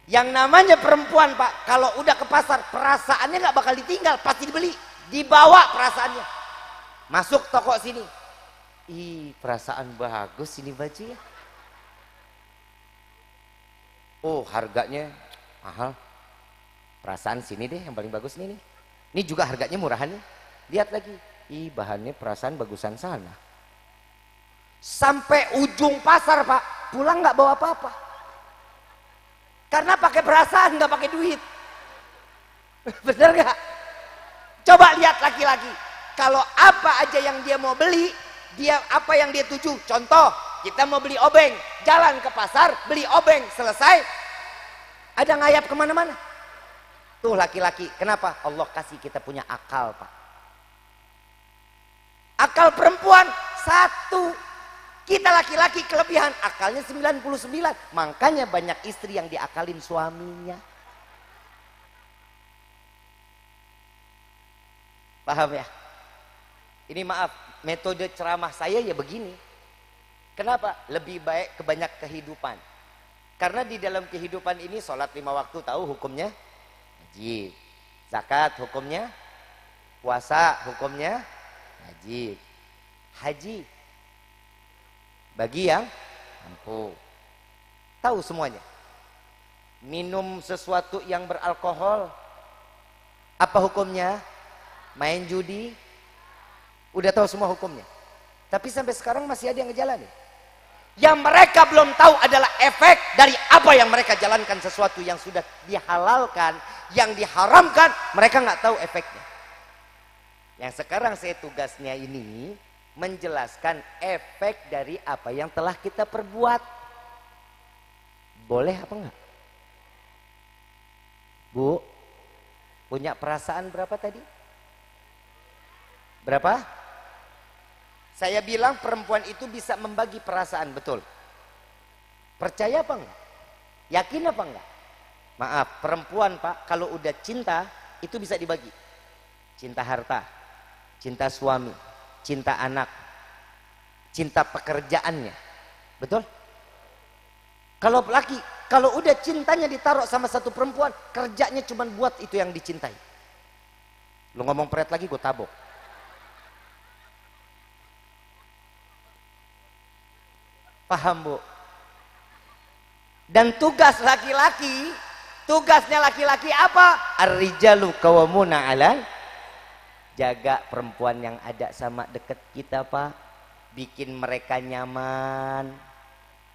Yang namanya perempuan, Pak, kalau udah ke pasar perasaannya nggak bakal ditinggal, pasti dibeli. Dibawa perasaannya. Masuk toko sini. Ih, perasaan bagus ini baju ya. Oh, harganya mahal. Perasaan sini deh yang paling bagus nih. Ini juga harganya murahan nih. Lihat lagi. Ih, bahannya perasaan bagusan sana. Sampai ujung pasar, Pak. Pulang nggak bawa apa-apa. Karena pakai perasaan, nggak pakai duit. Bener nggak? Coba lihat laki-laki. Kalau apa aja yang dia mau beli, dia apa yang dia tuju. Contoh, kita mau beli obeng, jalan ke pasar, beli obeng, selesai. Ada ngayap kemana-mana. Tuh laki-laki, kenapa? Allah kasih kita punya akal, Pak. Akal perempuan satu. Kita laki-laki kelebihan akalnya 99. Makanya banyak istri yang diakalin suaminya. Paham ya? Ini maaf, metode ceramah saya ya begini. Kenapa? Lebih baik ke banyak kehidupan. Karena di dalam kehidupan ini sholat 5 waktu tahu hukumnya? Wajib. Zakat hukumnya? Puasa hukumnya? Wajib. Haji bagi yang mampu. Tahu semuanya. Minum sesuatu yang beralkohol apa hukumnya? Main judi udah tahu semua hukumnya. Tapi sampai sekarang masih ada yang ngejalanin. Yang mereka belum tahu adalah efek dari apa yang mereka jalankan. Sesuatu yang sudah dihalalkan, yang diharamkan, mereka nggak tahu efeknya. Yang sekarang saya tugasnya ini menjelaskan efek dari apa yang telah kita perbuat. Boleh apa enggak? Bu, punya perasaan berapa tadi? Berapa? Saya bilang perempuan itu bisa membagi perasaan, betul. Percaya apa enggak? Yakin apa enggak? Maaf, perempuan, Pak, kalau udah cinta itu bisa dibagi. Cinta harta, cinta suami, cinta anak, cinta pekerjaannya. Betul? Kalau laki, kalau udah cintanya ditaruh sama satu perempuan, kerjanya cuma buat itu yang dicintai. Lu ngomong peret lagi gue tabok. Paham, Bu? Dan tugas laki-laki, tugasnya laki-laki apa? Ar-rijalu qawwamuna 'alal, jaga perempuan yang ada sama deket kita, Pak. Bikin mereka nyaman.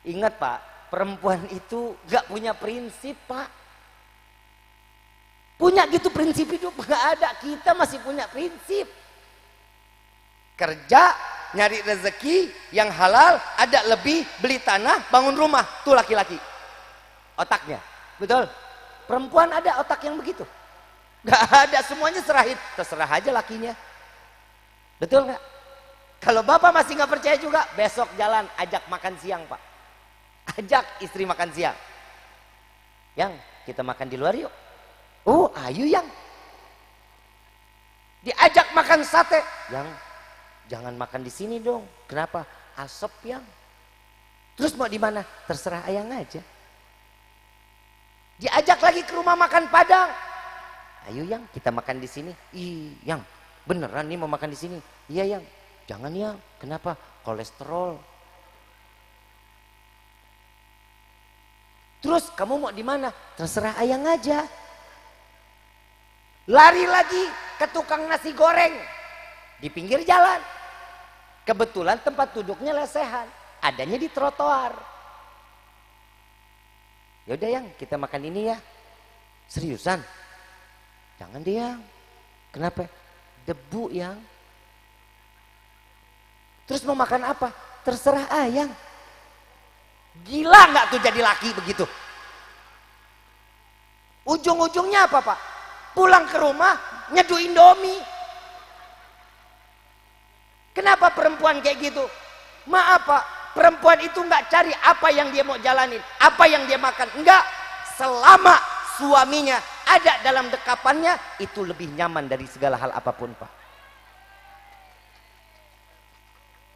Ingat, Pak, perempuan itu gak punya prinsip, Pak. Punya gitu prinsip hidup gak ada. Kita masih punya prinsip. Kerja, nyari rezeki yang halal, ada lebih, beli tanah, bangun rumah. Tuh laki-laki otaknya, betul? Perempuan ada otak yang begitu? Gak ada, semuanya serahin. Terserah aja lakinya. Betul gak? Kalau bapak masih gak percaya juga, besok jalan ajak makan siang, Pak. Ajak istri makan siang. Yang kita makan di luar yuk. Oh, ayo yang. Diajak makan sate. Yang jangan makan di sini dong. Kenapa? Asap yang. Terus mau di mana? Terserah ayang aja. Diajak lagi ke rumah makan Padang. Ayo yang, kita makan di sini. Ih, yang beneran nih mau makan di sini. Iya yang, jangan yang. Kenapa? Kolesterol. Terus kamu mau di mana? Terserah ayang aja. Lari lagi ke tukang nasi goreng di pinggir jalan. Kebetulan tempat duduknya lesehan, adanya di trotoar. Yaudah yang kita makan ini ya. Seriusan? Jangan deh yang. Kenapa? Debu yang. Terus mau makan apa? Terserah ayang. Gila nggak tuh jadi laki begitu? Ujung-ujungnya apa Pak? Pulang ke rumah nyeduh Indomie. Kenapa perempuan kayak gitu? Maaf Pak, perempuan itu nggak cari apa yang dia mau jalanin, apa yang dia makan. Enggak, selama suaminya ada dalam dekapannya, itu lebih nyaman dari segala hal apapun Pak.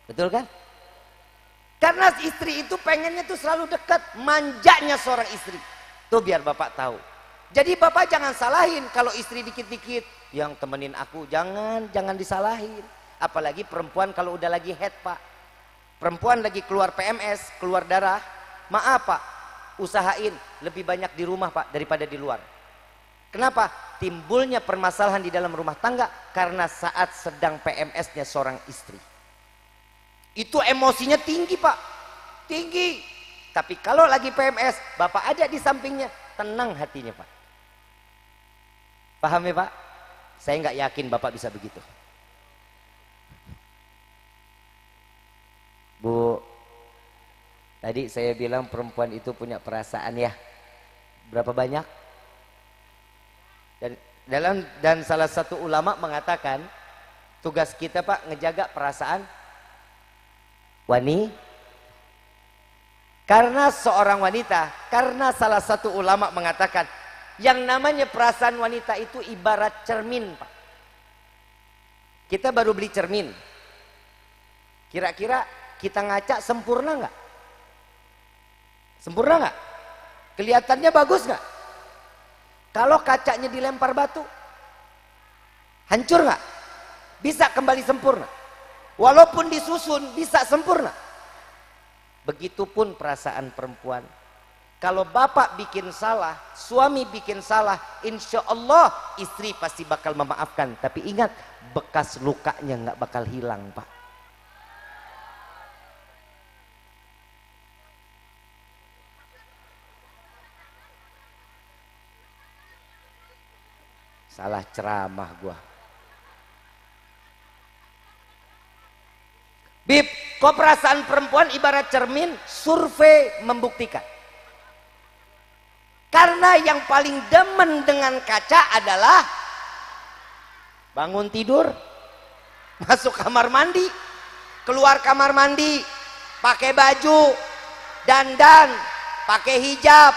Betul kan? Karena istri itu pengennya tuh selalu dekat, manjanya seorang istri. Tuh biar Bapak tahu. Jadi Bapak jangan salahin kalau istri dikit-dikit yang temenin aku, jangan disalahin. Apalagi perempuan kalau udah lagi head Pak. Perempuan lagi keluar PMS, keluar darah, maaf Pak, usahain lebih banyak di rumah Pak daripada di luar. Kenapa? Timbulnya permasalahan di dalam rumah tangga karena saat sedang PMS-nya seorang istri. Itu emosinya tinggi Pak, tinggi. Tapi kalau lagi PMS, Bapak ada di sampingnya, tenang hatinya Pak. Paham ya Pak? Saya nggak yakin Bapak bisa begitu. Bu, tadi saya bilang perempuan itu punya perasaan ya. Berapa banyak? Dan salah satu ulama mengatakan tugas kita Pak ngejaga perasaan wanita. Karena seorang wanita, karena salah satu ulama mengatakan yang namanya perasaan wanita itu ibarat cermin Pak. Kita baru beli cermin. Kira-kira kita ngaca sempurna nggak? Sempurna nggak? Kelihatannya bagus nggak? Kalau kacanya dilempar batu, hancur nggak? Bisa kembali sempurna. Walaupun disusun bisa sempurna. Begitupun perasaan perempuan. Kalau bapak bikin salah, suami bikin salah, insya Allah istri pasti bakal memaafkan. Tapi ingat, bekas lukanya nggak bakal hilang Pak. Salah ceramah gua. Bib, kok perasaan perempuan ibarat cermin? Survei membuktikan. Karena yang paling demen dengan kaca adalah bangun tidur, masuk kamar mandi, keluar kamar mandi, pakai baju, dandan, pakai hijab,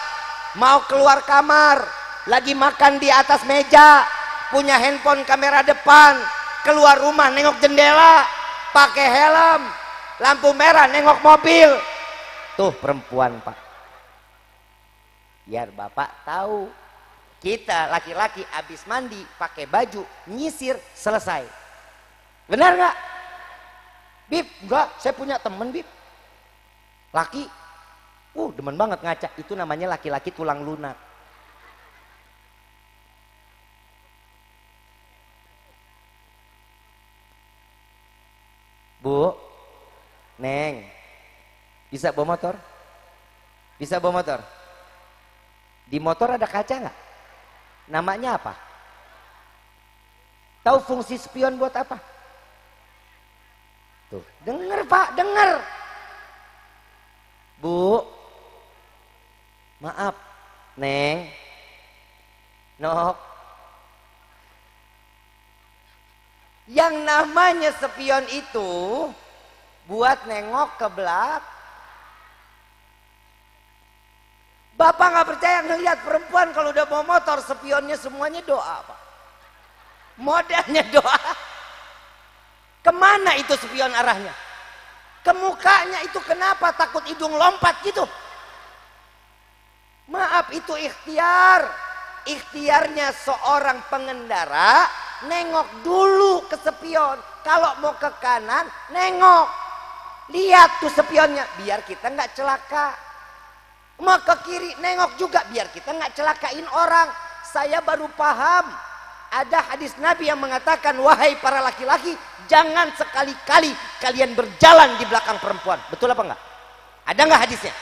mau keluar kamar, lagi makan di atas meja, punya handphone kamera depan, keluar rumah nengok jendela, pakai helm, lampu merah nengok mobil. Tuh perempuan Pak. Biar Bapak tahu, kita laki-laki habis mandi pakai baju nyisir selesai. Benar nggak? Bib, enggak, saya punya temen Bib, laki, demen banget ngaca. Itu namanya laki-laki tulang lunak. Bu, Neng, bisa bawa motor? Bisa bawa motor? Di motor ada kaca nggak? Namanya apa? Tahu fungsi spion buat apa? Tuh, denger Pak, denger. Bu, maaf, Neng, Nok. Yang namanya spion itu buat nengok ke belakang. Bapak nggak percaya ngelihat perempuan kalau udah bawa motor, spionnya semuanya doa Pak. Modalnya doa. Kemana itu spion arahnya? Ke mukanya itu, kenapa takut hidung lompat gitu? Maaf, itu ikhtiar. Ikhtiarnya seorang pengendara, nengok dulu ke spion. Kalau mau ke kanan, nengok. Lihat tuh spionnya, biar kita nggak celaka. Mau ke kiri, nengok juga, biar kita nggak celakain orang. Saya baru paham. Ada hadis Nabi yang mengatakan, wahai para laki-laki, jangan sekali-kali kalian berjalan di belakang perempuan. Betul apa enggak? Ada nggak hadisnya?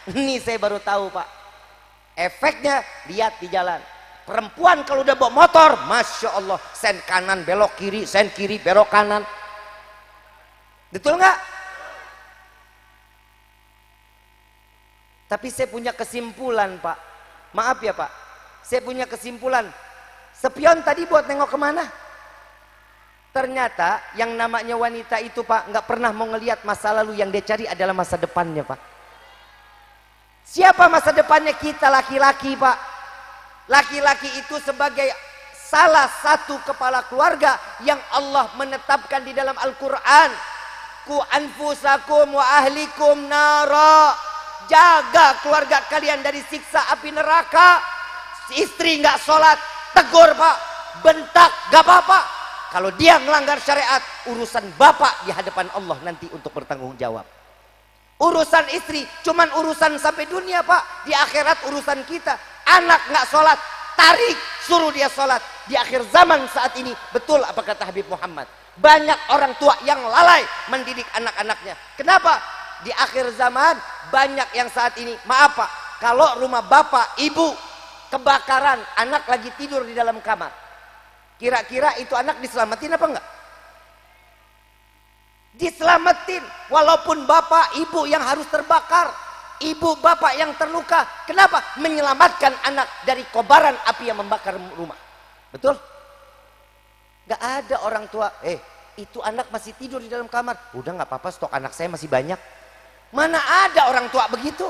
Ini saya baru tahu Pak. Efeknya lihat di jalan. Perempuan kalau udah bawa motor, Masya Allah, sen kanan belok kiri, sen kiri belok kanan. Betul nggak? Tapi saya punya kesimpulan, Pak. Maaf ya, Pak. Saya punya kesimpulan. Spion tadi buat nengok kemana? Ternyata yang namanya wanita itu, Pak, nggak pernah mau ngelihat masa lalu, yang dia cari adalah masa depannya, Pak. Siapa masa depannya? Kita laki-laki, Pak. Laki-laki itu sebagai salah satu kepala keluarga yang Allah menetapkan di dalam Al-Quran. Ku anfusakum wa ahlikum nara. Jaga keluarga kalian dari siksa api neraka. Istri nggak sholat, tegur, Pak. Bentak, gak apa-apa. Kalau dia melanggar syariat, urusan bapak di hadapan Allah nanti untuk bertanggung jawab. Urusan istri cuman urusan sampai dunia, Pak. Di akhirat urusan kita. Anak nggak sholat, tarik, suruh dia sholat. Di akhir zaman saat ini, betul apa kata Habib Muhammad, banyak orang tua yang lalai mendidik anak-anaknya. Kenapa? Di akhir zaman banyak yang saat ini, maaf Pak, kalau rumah bapak, ibu kebakaran, anak lagi tidur di dalam kamar, kira-kira itu anak diselamatin apa enggak? Diselamatin, walaupun bapak ibu yang harus terbakar, ibu bapak yang terluka. Kenapa? Menyelamatkan anak dari kobaran api yang membakar rumah. Betul? Gak ada orang tua, itu anak masih tidur di dalam kamar, udah gak apa-apa, stok anak saya masih banyak. Mana ada orang tua begitu?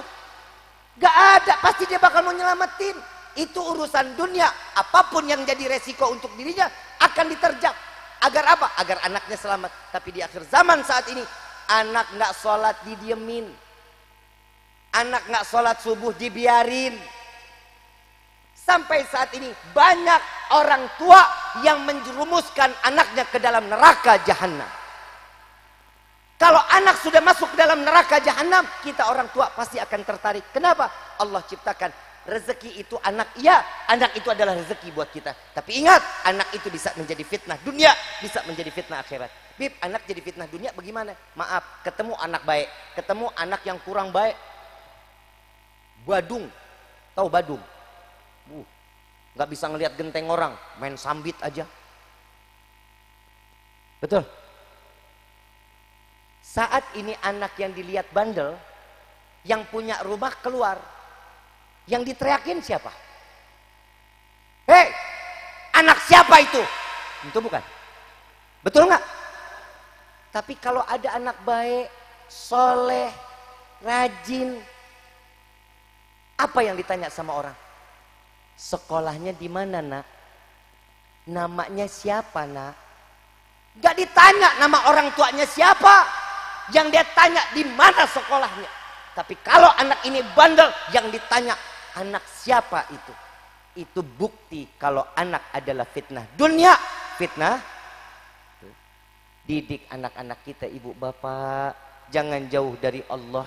Gak ada, pasti dia bakal mau nyelamatin. Itu urusan dunia, apapun yang jadi resiko untuk dirinya akan diterjang. Agar apa? Agar anaknya selamat. Tapi di akhir zaman saat ini, anak nggak sholat didiemin, anak nggak sholat subuh dibiarin. Sampai saat ini banyak orang tua yang menjerumuskan anaknya ke dalam neraka jahanam. Kalau anak sudah masuk ke dalam neraka jahanam, kita orang tua pasti akan tertarik. Kenapa? Allah ciptakan rezeki itu anak, iya, anak itu adalah rezeki buat kita. Tapi ingat, anak itu bisa menjadi fitnah dunia, bisa menjadi fitnah akhirat. Bib, anak jadi fitnah dunia bagaimana? Maaf, ketemu anak baik, ketemu anak yang kurang baik. Badung, tahu badung? Nggak bisa ngelihat genteng orang, main sambit aja. Betul? Saat ini anak yang dilihat bandel, yang punya rumah keluar, yang diteriakin siapa? Hei, anak siapa itu? Itu bukan. Betul nggak? Tapi kalau ada anak baik, soleh, rajin, apa yang ditanya sama orang? Sekolahnya di mana, Nak? Namanya siapa, Nak? Gak ditanya nama orang tuanya siapa. Yang dia tanya di mana sekolahnya. Tapi kalau anak ini bandel, yang ditanya anak siapa itu. Itu bukti kalau anak adalah fitnah dunia, fitnah. Didik anak-anak kita, ibu bapak, jangan jauh dari Allah.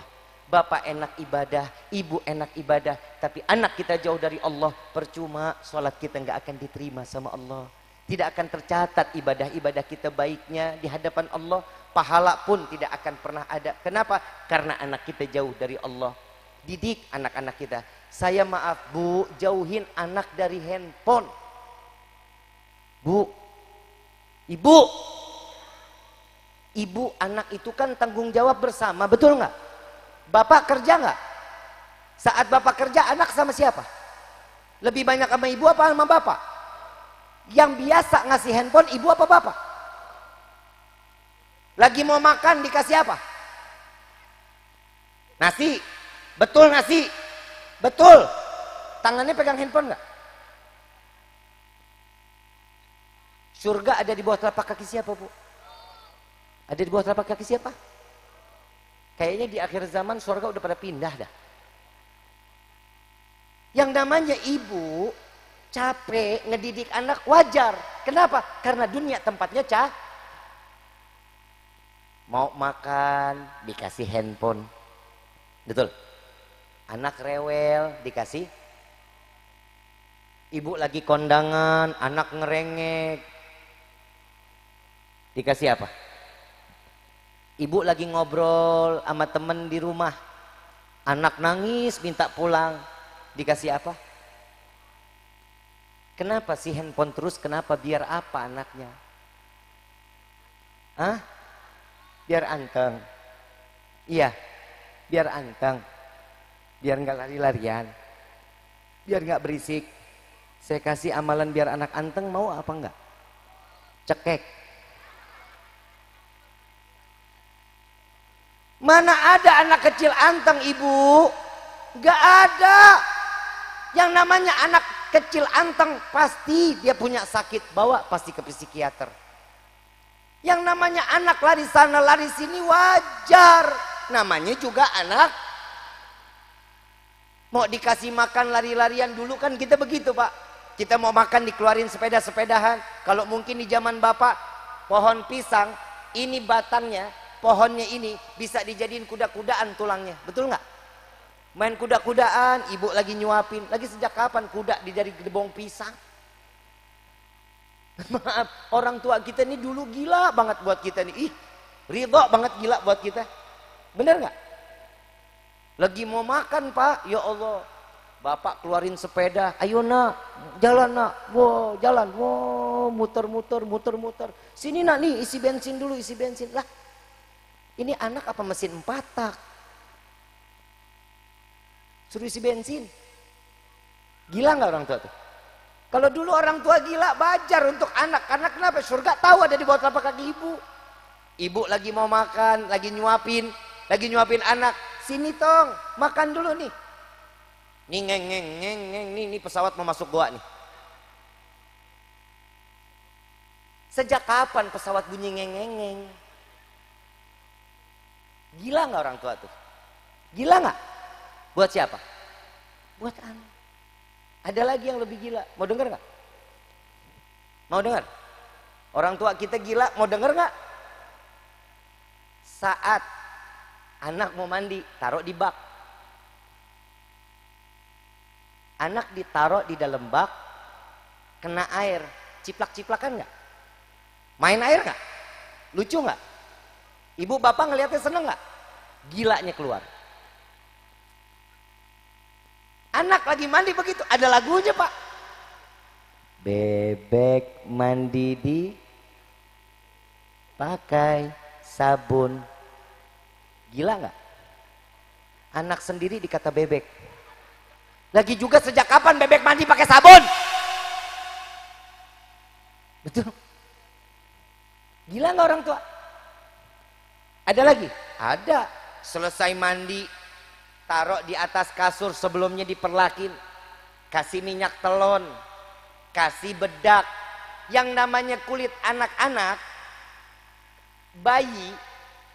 Bapak enak ibadah, ibu enak ibadah, tapi anak kita jauh dari Allah, percuma sholat kita nggak akan diterima sama Allah. Tidak akan tercatat ibadah-ibadah kita baiknya di hadapan Allah. Pahala pun tidak akan pernah ada. Kenapa? Karena anak kita jauh dari Allah. Didik anak-anak kita. Saya maaf Bu, jauhin anak dari handphone. Bu, ibu, anak itu kan tanggung jawab bersama, betul nggak? Bapak kerja nggak? Saat bapak kerja, anak sama siapa? Lebih banyak sama ibu apa sama bapak? Yang biasa ngasih handphone ibu apa bapak? Lagi mau makan dikasih apa? Nasi. Betul nasi. Betul. Tangannya pegang handphone nggak? Surga ada di bawah telapak kaki siapa, Bu? Ada di bawah telapak kaki siapa? Kayaknya di akhir zaman surga udah pada pindah dah. Yang namanya ibu capek ngedidik anak wajar. Kenapa? Karena dunia tempatnya mau makan dikasih handphone. Betul? Anak rewel dikasih. Ibu lagi kondangan, anak ngerengek. Dikasih apa? Ibu lagi ngobrol sama temen di rumah, anak nangis minta pulang. Dikasih apa? Kenapa sih handphone terus? Kenapa? Biar apa anaknya? Hah? Biar anteng. Iya, biar anteng. Biar nggak lari-larian. Biar nggak berisik. Saya kasih amalan biar anak anteng, mau apa enggak? Cekek. Mana ada anak kecil anteng, Ibu? Nggak ada. Yang namanya anak kecil anteng pasti dia punya sakit, bawa pasti ke psikiater. Yang namanya anak lari sana lari sini wajar. Namanya juga anak. Mau dikasih makan lari-larian dulu kan kita begitu, Pak. Kita mau makan dikeluarin sepeda-sepedahan. Kalau mungkin di zaman Bapak pohon pisang ini batangnya, pohonnya ini bisa dijadiin kuda-kudaan tulangnya. Betul nggak? Main kuda-kudaan, ibu lagi nyuapin. Lagi sejak kapan kuda dari gedebong pisang? Maaf, orang tua kita ini dulu gila banget buat kita nih. Ih, ridho banget gila buat kita. Bener nggak? Lagi mau makan, Pak, ya Allah, Bapak keluarin sepeda, ayo nak, jalan nak, wow, jalan, wow, muter-muter, muter-muter. Sini nak nih, isi bensin dulu, isi bensin. Lah, ini anak apa mesin 4 tak? Suruh isi bensin. Gila nggak orang tua tuh? Kalau dulu orang tua gila, wajar untuk anak. Karena kenapa? Surga tahu ada di bawah telapak kaki ibu. Ibu lagi mau makan, lagi nyuapin anak. Sini tong, makan dulu nih. Nih ngeng ngeng ngeng ngeng nih pesawat mau masuk goa nih. Sejak kapan pesawat bunyi ngeng ngeng ngeng? Gila nggak orang tua tuh? Gila nggak? Buat siapa? Buat anak. Ada lagi yang lebih gila. Mau denger nggak? Mau dengar? Orang tua kita gila. Mau denger nggak? Saat anak mau mandi, taruh di bak. Anak ditaruh di dalam bak, kena air, ciplak-ciplakan nggak? Main air nggak? Lucu nggak? Ibu bapak ngeliatnya seneng nggak? Gilanya keluar. Anak lagi mandi begitu, ada lagunya Pak. Bebek mandi di pakai sabun. Gila nggak? Anak sendiri dikata bebek. Lagi juga sejak kapan bebek mandi pakai sabun? Betul. Gila nggak orang tua? Ada lagi? Ada. Selesai mandi, taruh di atas kasur sebelumnya diperlakin. Kasih minyak telon, kasih bedak. Yang namanya kulit anak-anak, bayi,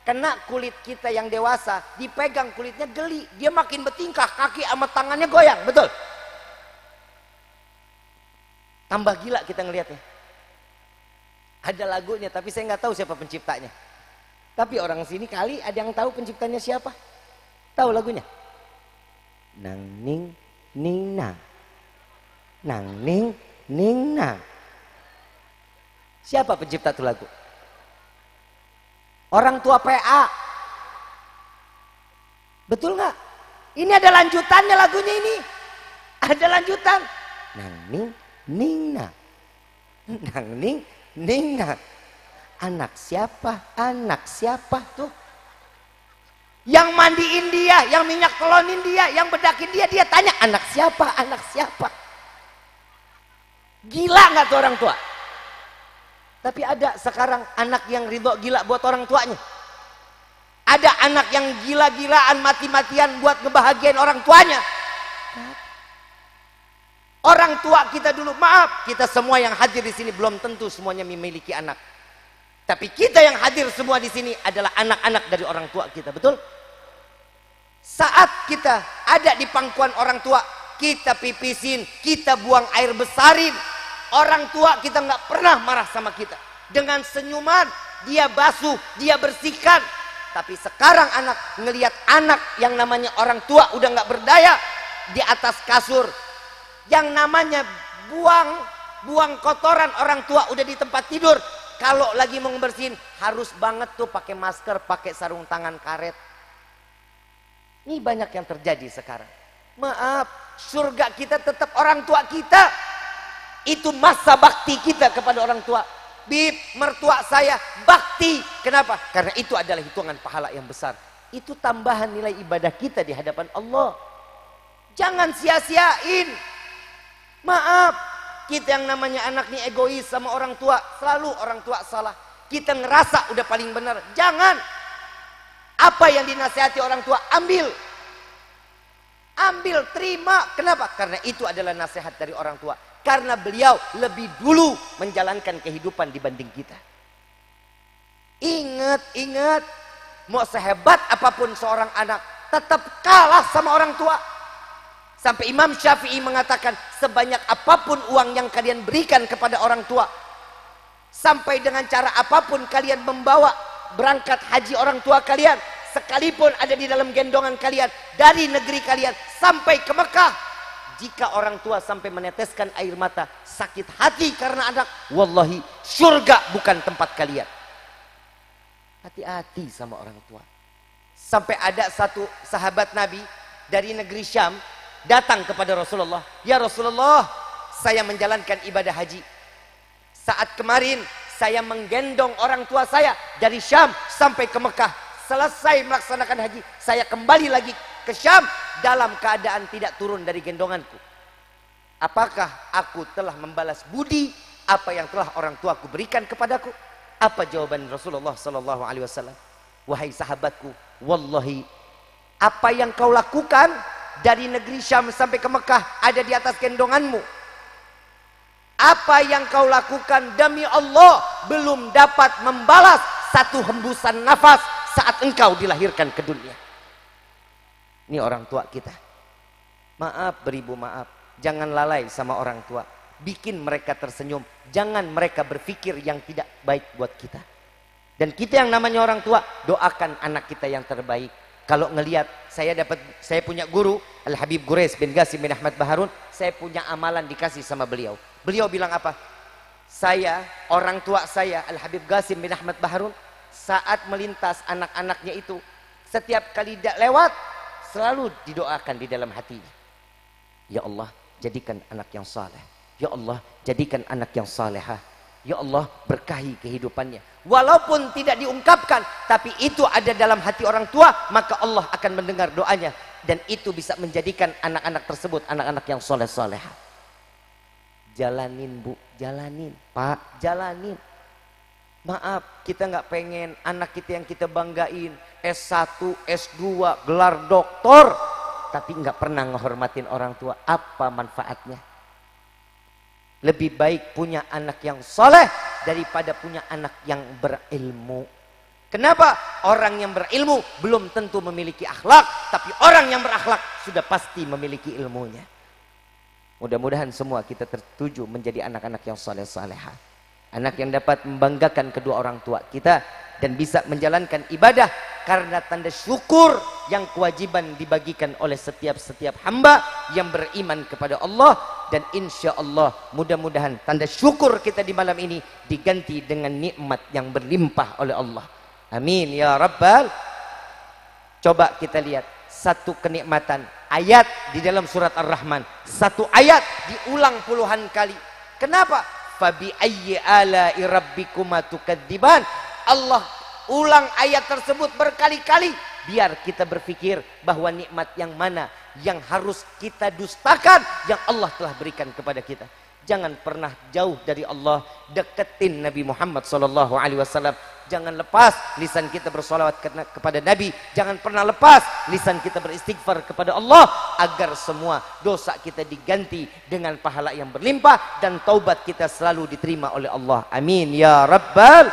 kena kulit kita yang dewasa, dipegang kulitnya geli, dia makin bertingkah, kaki sama tangannya goyang, betul? Tambah gila kita ngelihatnya. Ada lagunya, tapi saya nggak tahu siapa penciptanya. Tapi orang sini kali ada yang tahu penciptanya siapa? Tahu lagunya? Nang ning ning nang, nang ning ning nang. Siapa pencipta tuh lagu? Orang tua PA. Betul nggak? Ini ada lanjutannya lagunya ini. Ada lanjutan. Nang ning ning nang. Nang ning ning nang. Anak siapa? Anak siapa tuh? Yang mandiin dia, yang minyak telonin dia, yang bedakin dia, dia tanya anak siapa? Anak siapa? Gila nggak tuh orang tua? Tapi ada sekarang anak yang ridho gila buat orang tuanya. Ada anak yang gila-gilaan mati-matian buat ngebahagiain orang tuanya. Orang tua kita dulu, maaf, kita semua yang hadir di sini belum tentu semuanya memiliki anak. Tapi kita yang hadir semua di sini adalah anak-anak dari orang tua kita, betul? Saat kita ada di pangkuan orang tua, kita pipisin, kita buang air besarin. Orang tua kita nggak pernah marah sama kita. Dengan senyuman, dia basuh, dia bersihkan. Tapi sekarang anak ngelihat anak yang namanya orang tua udah nggak berdaya di atas kasur. Yang namanya buang kotoran orang tua udah di tempat tidur. Kalau lagi mau ngebersihin harus banget tuh pakai masker, pakai sarung tangan karet. Ini banyak yang terjadi sekarang. Maaf, surga kita tetap orang tua kita. Itu masa bakti kita kepada orang tua. Bib, mertua saya bakti. Kenapa? Karena itu adalah hitungan pahala yang besar. Itu tambahan nilai ibadah kita di hadapan Allah. Jangan sia-siain. Maaf, kita yang namanya anak nih egois sama orang tua. Selalu orang tua salah. Kita ngerasa udah paling benar. Jangan. Apa yang dinasihati orang tua, ambil. Ambil, terima. Kenapa? Karena itu adalah nasihat dari orang tua. Karena beliau lebih dulu menjalankan kehidupan dibanding kita. Ingat, mau sehebat apapun seorang anak, tetap kalah sama orang tua. Sampai Imam Syafi'i mengatakan, sebanyak apapun uang yang kalian berikan kepada orang tua, sampai dengan cara apapun kalian membawa berangkat haji orang tua kalian, sekalipun ada di dalam gendongan kalian, dari negeri kalian sampai ke Mekah, jika orang tua sampai meneteskan air mata, sakit hati karena anak, wallahi surga bukan tempat kalian. Hati-hati sama orang tua. Sampai ada satu sahabat Nabi dari negeri Syam datang kepada Rasulullah, ya Rasulullah, saya menjalankan ibadah haji. Saat kemarin saya menggendong orang tua saya dari Syam sampai ke Mekah. Selesai melaksanakan haji, saya kembali lagi ke Syam dalam keadaan tidak turun dari gendonganku. Apakah aku telah membalas budi apa yang telah orang tuaku berikan kepadaku? Apa jawaban Rasulullah sallallahu alaihi wasallam? Wahai sahabatku, wallahi apa yang kau lakukan dari negeri Syam sampai ke Mekah ada di atas gendonganmu. Apa yang kau lakukan demi Allah belum dapat membalas satu hembusan nafas saat engkau dilahirkan ke dunia. Ini orang tua kita. Maaf beribu maaf. Jangan lalai sama orang tua. Bikin mereka tersenyum. Jangan mereka berpikir yang tidak baik buat kita. Dan kita yang namanya orang tua, doakan anak kita yang terbaik. Kalau ngelihat saya punya guru Al-Habib Gures bin Qasim bin Ahmad Baharun, saya punya amalan dikasih sama beliau. Beliau bilang apa? Saya, orang tua saya Al-Habib Qasim bin Ahmad Baharun, saat melintas anak-anaknya itu, setiap kali lewat selalu didoakan di dalam hatinya. Ya Allah, jadikan anak yang saleh. Ya Allah, jadikan anak yang salehah. Ya Allah, berkahi kehidupannya. Walaupun tidak diungkapkan, tapi itu ada dalam hati orang tua, maka Allah akan mendengar doanya. Dan itu bisa menjadikan anak-anak tersebut anak-anak yang soleh-solehah. Jalanin bu, jalanin. Pak, jalanin. Maaf, kita nggak pengen anak kita yang kita banggain S1, S2, gelar doktor, tapi nggak pernah ngehormatin orang tua. Apa manfaatnya? Lebih baik punya anak yang soleh daripada punya anak yang berilmu. Kenapa? Orang yang berilmu belum tentu memiliki akhlak, tapi orang yang berakhlak sudah pasti memiliki ilmunya. Mudah-mudahan semua kita tertuju menjadi anak-anak yang soleh-solehah. Anak yang dapat membanggakan kedua orang tua kita dan bisa menjalankan ibadah karena tanda syukur yang kewajiban dibagikan oleh setiap hamba yang beriman kepada Allah. Dan insya Allah mudah-mudahan tanda syukur kita di malam ini diganti dengan nikmat yang berlimpah oleh Allah. Amin ya Rabbal. Coba kita lihat satu kenikmatan ayat di dalam surat Ar-Rahman. Satu ayat diulang puluhan kali. Kenapa? Fabi ayyi ala'i rabbikuma tukadziban. Allah ulang ayat tersebut berkali-kali biar kita berpikir bahwa nikmat yang mana yang harus kita dustakan yang Allah telah berikan kepada kita. Jangan pernah jauh dari Allah, deketin Nabi Muhammad SAW. Jangan lepas lisan kita bersolawat kepada Nabi. Jangan pernah lepas lisan kita beristighfar kepada Allah agar semua dosa kita diganti dengan pahala yang berlimpah dan taubat kita selalu diterima oleh Allah. Amin ya Rabbal.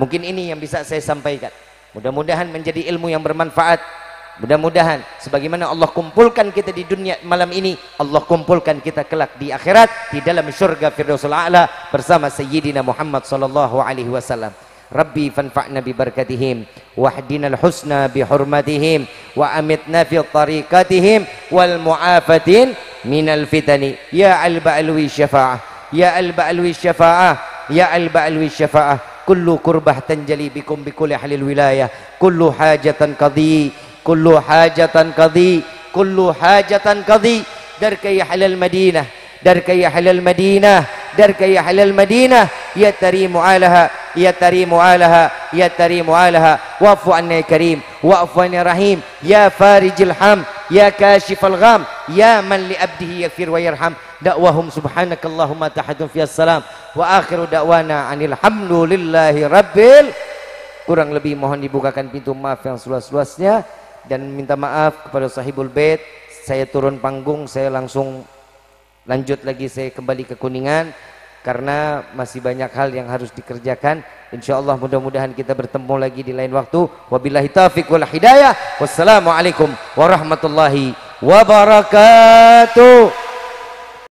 Mungkin ini yang bisa saya sampaikan. Mudah-mudahan menjadi ilmu yang bermanfaat. Mudah-mudahan sebagaimana Allah kumpulkan kita di dunia malam ini, Allah kumpulkan kita kelak di akhirat di dalam syurga Firdausul A'la bersama Sayyidina Muhammad sallallahu alaihi wasallam. Rabbi fanfa'na bi barakatihim wahdinal husna bi hurmatihim wa amitna fi tariqatihim wal mu'afatin minal fitani ya al-ba'alwi syafa'ah ya al-ba'alwi syafa'ah ya al-ba'alwi syafa'ah kullu kurbah tanjali bikum bikulli halil wilayah kullu hajatan qadhi kullu hajatan qadhi kullu hajatan qadi darka ya halal Madinah darka ya halal Madinah darka ya halal Madinah ya tarimu alaha ya tarimu alaha ya tarimu alaha wa'fu anna ya karim wa'fu anna rahim ya farijil ham ya kashifal gham ya man li abdihi yaghfir wa yarham da'wahum subhanakallahumma tahadum fiyas salam wa akhiru da'wana anil hamdulillahi rabbil. Kurang lebih mohon dibukakan pintu maaf yang seluas-luasnya dan minta maaf kepada sahibul bait. Saya turun panggung, saya langsung lanjut lagi, saya kembali ke Kuningan karena masih banyak hal yang harus dikerjakan. Insyaallah mudah-mudahan kita bertemu lagi di lain waktu. Wabillahi taufiq wal hidayah. Wassalamualaikum warahmatullahi wabarakatuh.